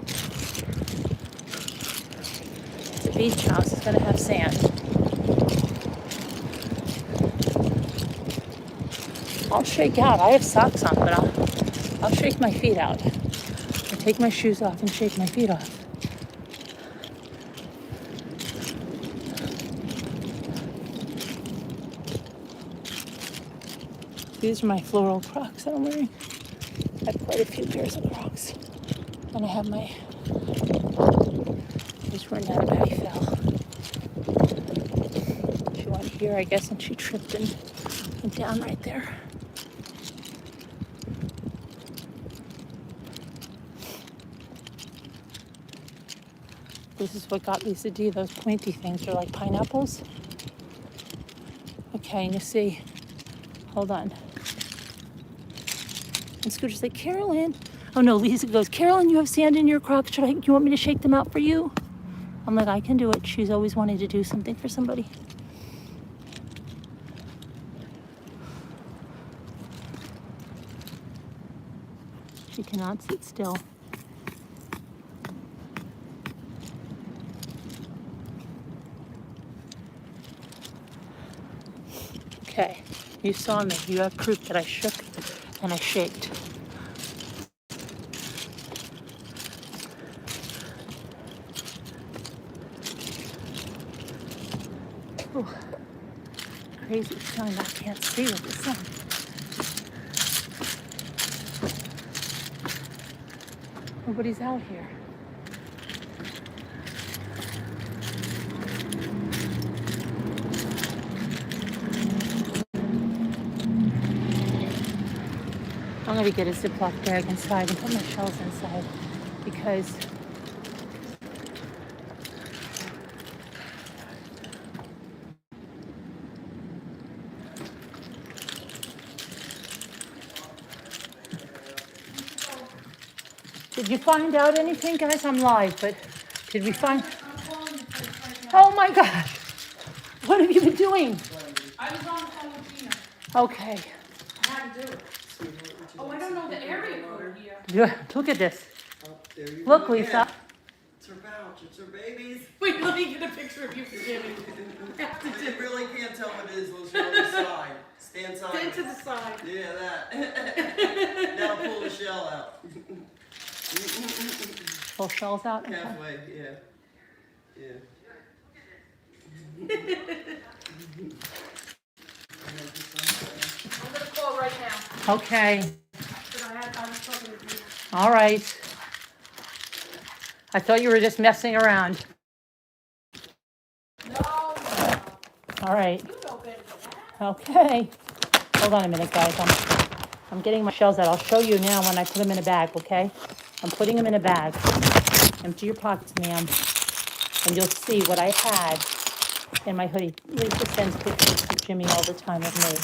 Beach house is going to have sand. I'll shake out. I have socks on, but I'll shake my feet out. I take my shoes off and shake my feet off. These are my floral Crocs that I'm wearing. I have quite a few pairs of Crocs. And I have my, just ran out of Patty fell. She went here, I guess, and she tripped and went down right there. This is what got Lisa D. Those pointy things are like pineapples. Okay, and you see, hold on. And Scooter's like, Carolyn. Oh no, Lisa goes, Carolyn, you have sand in your Crocs. You want me to shake them out for you? I'm like, I can do it. She's always wanted to do something for somebody. She cannot sit still. Okay, you saw me. You have proof that I shook and I shaked. Ooh, crazy sun. I can't see with the sun. Nobody's out here. I'm gonna get a Ziploc bag inside and put my shells inside because did you find out anything, guys? I'm live, but did we find? Oh my gosh! What have you been doing? I was on the phone with Gina. Okay. I had to do it. Oh, I don't know the area code here. Yeah, look at this. Oh, there you Look, go Lisa. again. It's her pouch. It's her babies. Wait, let me get a picture of you for Jimmy. You really can't tell what it is unless you're on the side. Stand side. Stand to the side. Yeah, that. Now pull the shell out. Pull shells out. Okay. Halfway, yeah. Yeah. I'm gonna call right now. Okay. But I was talking to Gina. All right. I thought you were just messing around. No. All right. You know better than that. Okay. Hold on a minute, guys. I'm getting my shells out. I'll show you now when I put them in a bag, okay? I'm putting them in a bag. Empty your pockets, ma'am. And you'll see what I had in my hoodie. Lisa sends pictures to Jimmy all the time of me.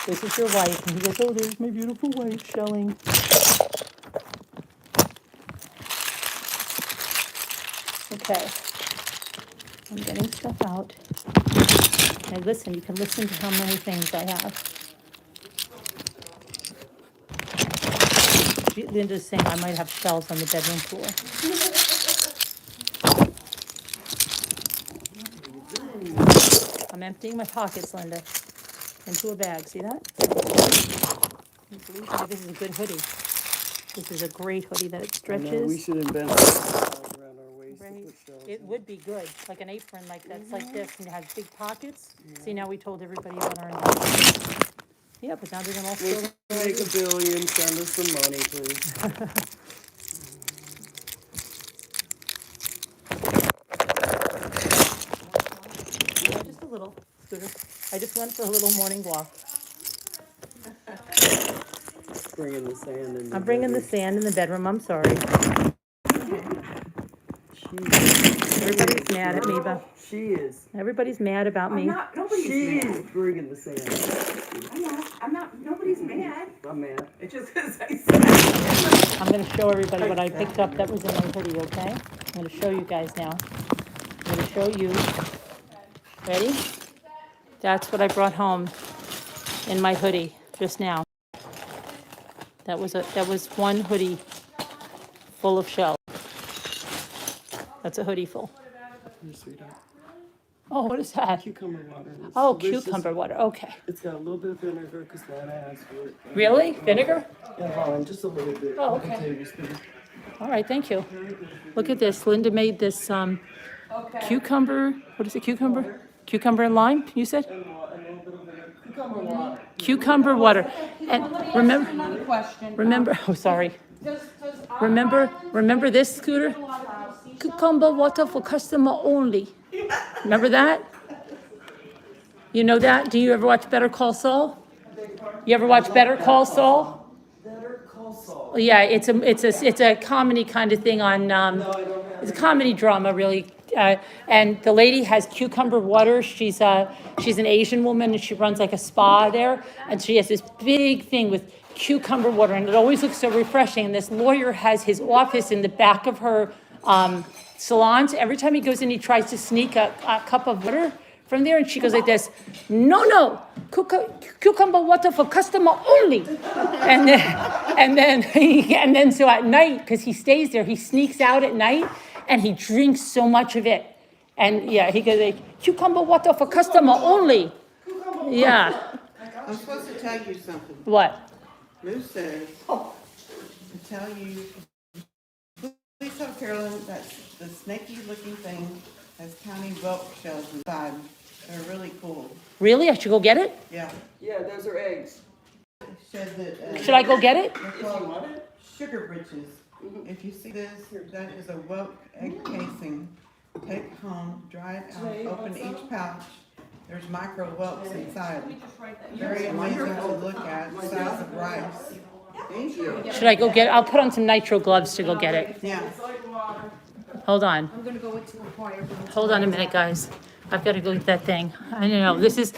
This is your wife. And he goes, oh, there's my beautiful wife shelling. Okay. I'm getting stuff out. Now listen, you can listen to how many things I have. Linda's saying I might have shells on the bedroom floor. I'm emptying my pockets, Linda, into a bag. See that? This is a good hoodie. This is a great hoodie that it I know, we stretches. should invent something around our waist to Right. put shells It in. would be good, like an apron like that's like this, and it has big pockets. See, now we told everybody about our investment. Yeah, but now they're gonna all Let's steal. make $1 billion, send us some money, please. Just a little, Scooter. I just went for a little morning walk. Bringing the sand in. I'm bringing the sand in the bedroom, I'm sorry. Everybody's mad at me, but She is. everybody's mad about me. Nobody's She mad. is bringing the sand. I'm not, nobody's mad. I'm mad. It's just because I said. I'm gonna show everybody what I picked up that was in my hoodie, okay? I'm gonna show you guys now. I'm gonna show you. Ready? That's what I brought home in my hoodie just now. That was one hoodie full of shells. That's a hoodie full. Here, sweetheart. Oh, what is that? Cucumber water. It's Oh, delicious. cucumber water, okay. It's got a little bit of vinegar because Lana asked for it. Really? Vinegar? Yeah, hold on, just a little bit. Oh, Like a okay. tablespoon. All right, thank you. Look at this. Linda made this cucumber, what is it, cucumber? Cucumber and lime, you said? And a little bit of vinegar. Cucumber water. Cucumber water. And Let me ask remember, you another question. remember, oh, sorry. Does our Remember, island remember this, get Scooter? a lot of seashell? Cucumber water for customer only. Remember that? You know that? Do you ever watch Better Call Saul? You ever watch Better Call Saul? Better call Saul. Yeah, it's a comedy kind of thing on, No, I don't have it's a it. comedy drama, really. And the lady has cucumber water. She's an Asian woman, and she runs like a spa there. And she has this big thing with cucumber water, and it always looks so refreshing. And this lawyer has his office in the back of her salon. So every time he goes in, he tries to sneak a cup of water from there, and she goes like this, no, cucumber water for customer only. And then so at night, because he stays there, he sneaks out at night, and he drinks so much of it. And yeah, he goes like, cucumber water for customer only. Yeah, I'm supposed to tell you something. what? Lou says to tell you, please tell Carolyn that the snaky looking thing has tiny whelk shells inside. They're really cool. Really? I should go get it? Yeah. Yeah, those are eggs. Said that, Should I go get it? they're If you called want it. sugar britches. If you see this, that is a whelk egg casing. Take it home, dry it out, open each pouch. There's micro whelks inside. Very amazing to look at, size of rice. Thank you. Should I go get it? I'll put on some nitro gloves to go get it. Yeah. It's like water. Hold on. I'm gonna go into a choir. Hold on a minute, guys. I've got to go get that thing. I don't know. This is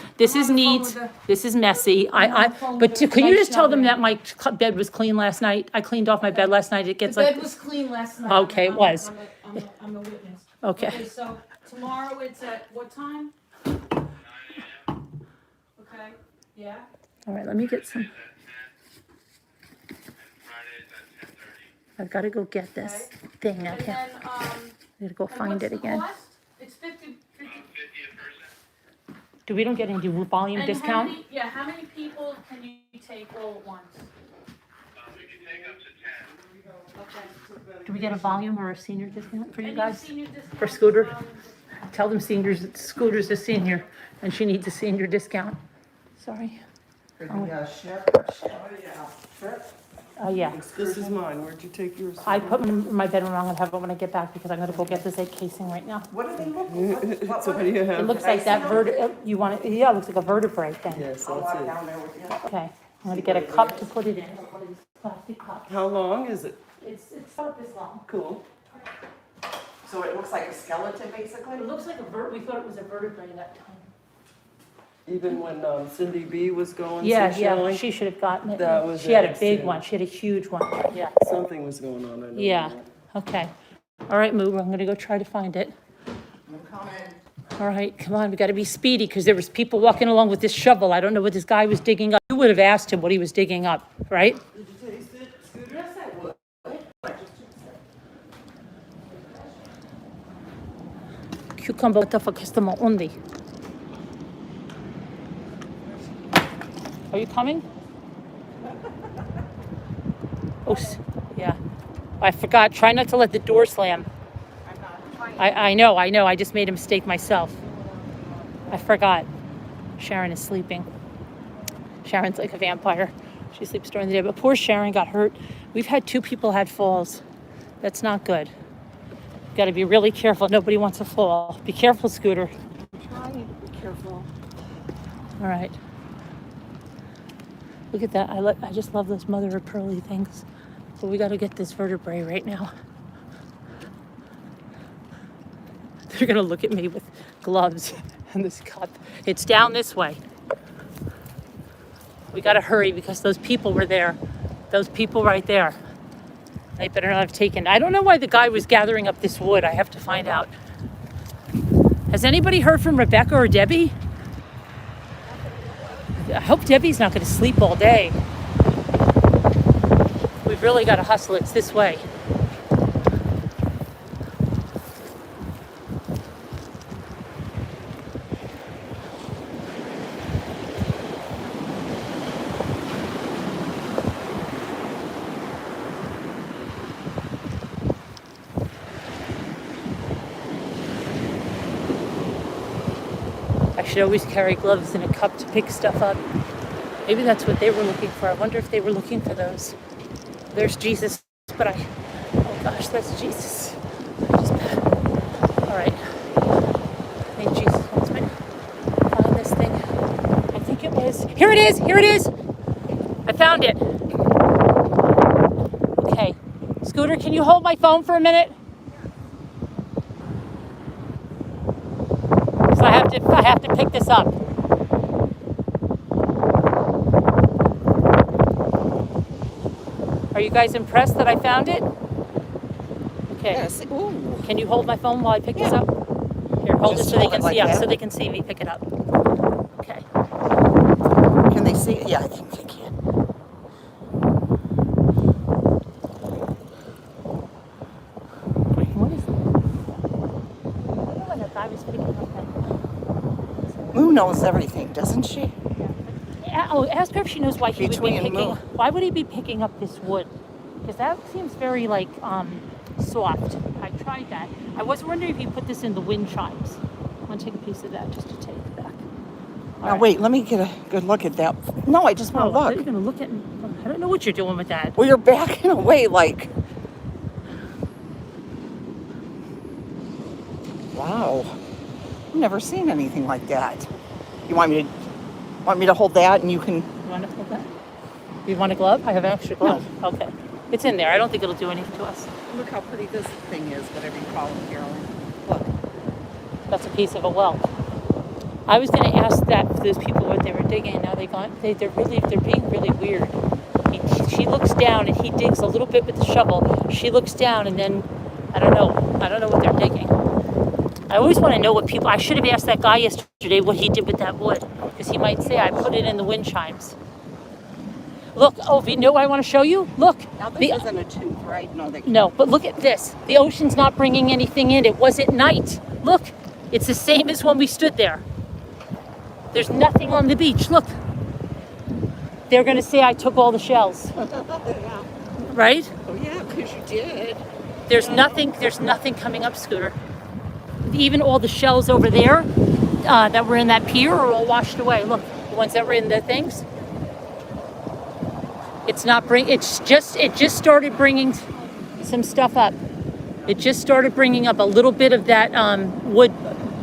neat. This is messy. But can you just tell them that my bed was clean last night? I cleaned off my bed last night. It The gets bed like, was clean last night. Okay, it was. I'm a witness. okay. Okay, so tomorrow it's at what time? Okay, yeah? All right, let me get some. I've got to go get this thing. And Okay. then, I gotta go and find what's it the again. cost? It's 50. Do we don't get any volume And how discount? many, yeah, how many people can you take all at once? We can take up to 10. Okay. Do we get a volume or a senior discount for you Any guys? senior discounts? For Scooter? Tell them Scooter's a senior, and she needs a senior discount. Sorry. For the ship. Yeah. This is mine. Where'd you take yours? I put them in my bedroom. I'm gonna have it when I get back because I'm gonna go get this egg casing right now. What do they look like? So what do you It have? looks like that you want it, yeah, it looks like a vertebrae thing. Yes, I'll that's walk it. down there with you. Okay, I'm gonna get a cup to put it in. One of these plastic cups. How long is it? It's about this long. Cool. So it looks like a skeleton, basically? It looks like we thought it was a vertebrae that time. Even when Cindy B was going Yeah, seashelling, she should have gotten it. That was She had a it, big yeah. one. She had a huge one, yeah. something was going on. I know Yeah, that. okay. All right, Moo, I'm gonna go try to find it. I'm coming. All right, come on, we gotta be speedy, because there was people walking along with this shovel. I don't know what this guy was digging up. You would have asked him what he was digging up, right? Did you taste it, Scooter? Yes, I would. Cucumber water for customer only. Are you coming? Oh, yeah. I forgot, try not to let the door slam. I know, I just made a mistake myself. I forgot. Sharon is sleeping. Sharon's like a vampire. She sleeps during the day, but poor Sharon got hurt. We've had 2 people had falls. That's not good. Got to be really careful. Nobody wants to fall. Be careful, Scooter. I'm trying to be careful. All right. Look at that. I just love those mother of pearly things. But we got to get this vertebrae right now. They're going to look at me with gloves and this cup. It's down this way. We got to hurry because those people were there. Those people right there. They better not have taken. I don't know why the guy was gathering up this wood. I have to find out. Has anybody heard from Rebecca or Debbie? I hope Debbie's not going to sleep all day. We've really got to hustle. It's this way. I should always carry gloves and a cup to pick stuff up. Maybe that's what they were looking for. I wonder if they were looking for those. There's Jesus, but oh gosh, that's Jesus. Just bad. All right. I think Jesus wants me to find this thing. I think it was, here it is, here it is. I found it. Okay. Scooter, can you hold my phone for a minute? So I have to pick this up. Are you guys impressed that I found it? Okay. Yes. Ooh. Can you hold my phone while I pick this up? Here, hold Just it so they hold can it like see us, that? so they can see me pick it up. Okay. Can they see it? Yeah, I think they can. What is that? I don't know when that guy was picking up that. Moo knows everything, doesn't she? Oh, ask her if she knows why he would be Between picking. Moo. Why would he be picking up this wood? Because that seems very like soft. I tried that. I was wondering if he put this in the wind chimes. I'm gonna take a piece of that just to take it back. All Now right. wait, let me get a good look at that. No, I just want Oh, to I thought look. you were gonna look at me. I don't know what you're doing with that. Well, you're backing away like. Wow. I've never seen anything like that. You want me to hold that and you can. You want to hold that? You want a glove? I have an extra glove. No. Okay. It's in there. I don't think it'll do anything to us. Look how pretty this thing is, whatever you call it, Carolyn. Look. That's a piece of a well. I was going to ask that for those people what they were digging. Now they're being really weird. She looks down and he digs a little bit with the shovel. She looks down and then I don't know what they're digging. I always want to know what people. I should have asked that guy yesterday what he did with that wood, because he might say I put it in the wind chimes. Look, you know what I want to show you? Look. Now this isn't a tooth, right? No, but look at this. The ocean's not bringing anything in. It was at night. Look, it's the same as when we stood there. There's nothing on the beach. Look. They're going to say I took all the shells. Right? Oh yeah, because you did. There's nothing coming up, Scooter. Even all the shells over there that were in that pier are all washed away. Look, the ones that were in the things. It just started bringing some stuff up. It just started bringing up a little bit of that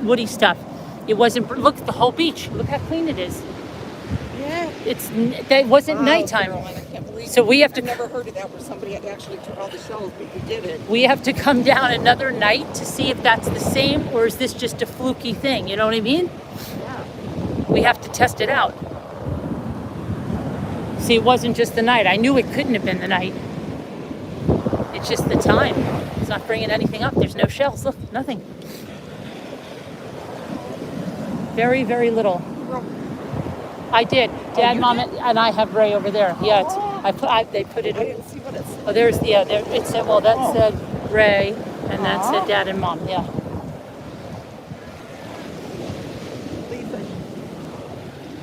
woody stuff. It wasn't. Look at the whole beach. Look how clean it is. Yeah. That wasn't nighttime. Carolyn, I can't believe So we have I've to. never heard of that where somebody actually took all the shells, but you did it. We have to come down another night to see if that's the same or is this just a fluky thing. You know what I mean? Yeah. We have to test it out. See, it wasn't just the night. I knew it couldn't have been the night. It's just the time. It's not bringing anything up. There's no shells. Look, nothing. Very, very little. I did. Dad, Mom, and I have Ray over there. Yeah, they put it. I didn't see what it said. Oh, there. It said. Well, that said Ray, and that said Dad and Mom. Yeah.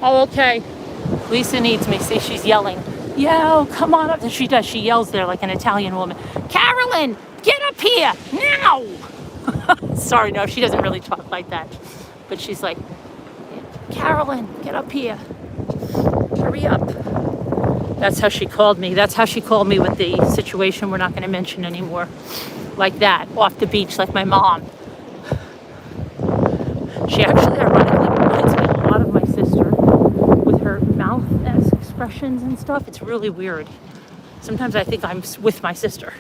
Oh, okay. Lisa needs me. See, she's yelling. Yo, come on up. She does. She yells there like an Italian woman. Carolyn, get up here now. Sorry, no, she doesn't really talk like that. But she's like, Carolyn, get up here. Hurry up. That's how she called me. That's how she called me with the situation we're not going to mention anymore. Like that, off the beach, like my mom. She actually ironically reminds me a lot of my sister with her mouth expressions and stuff. It's really weird. Sometimes I think I'm with my sister.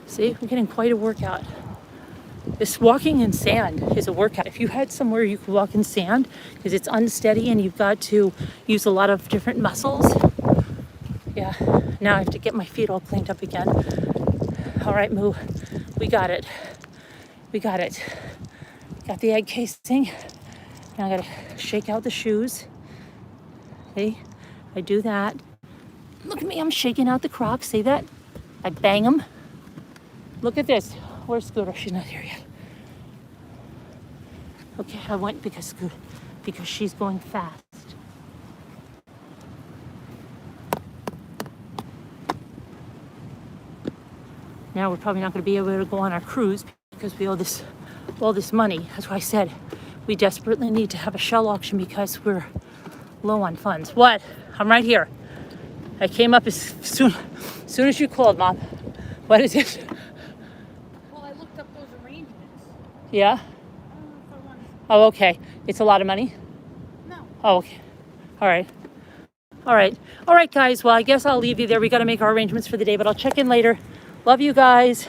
See, we're getting quite a workout. This walking in sand is a workout. If you had somewhere you could walk in sand, because it's unsteady and you've got to use a lot of different muscles. Yeah, now I have to get my feet all cleaned up again. All right, Moo, we got it. We got it. Got the egg casing. Now I gotta shake out the shoes. See, I do that. Look at me, I'm shaking out the Crocs. See that? I bang them. Look at this. Where's Scooter? She's not here yet. Okay, I went because she's going fast. Now we're probably not going to be able to go on our cruise because we owe all this money. That's why I said we desperately need to have a shell auction because we're low on funds. What? I'm right here. I came up as soon as you called, Mom. What is it? Well, I looked up those arrangements. Yeah? I don't know if I want to. Oh, okay. It's a lot of money? No. Oh, okay. All right. All right. All right, guys. Well, I guess I'll leave you there. We got to make our arrangements for the day, but I'll check in later. Love you guys.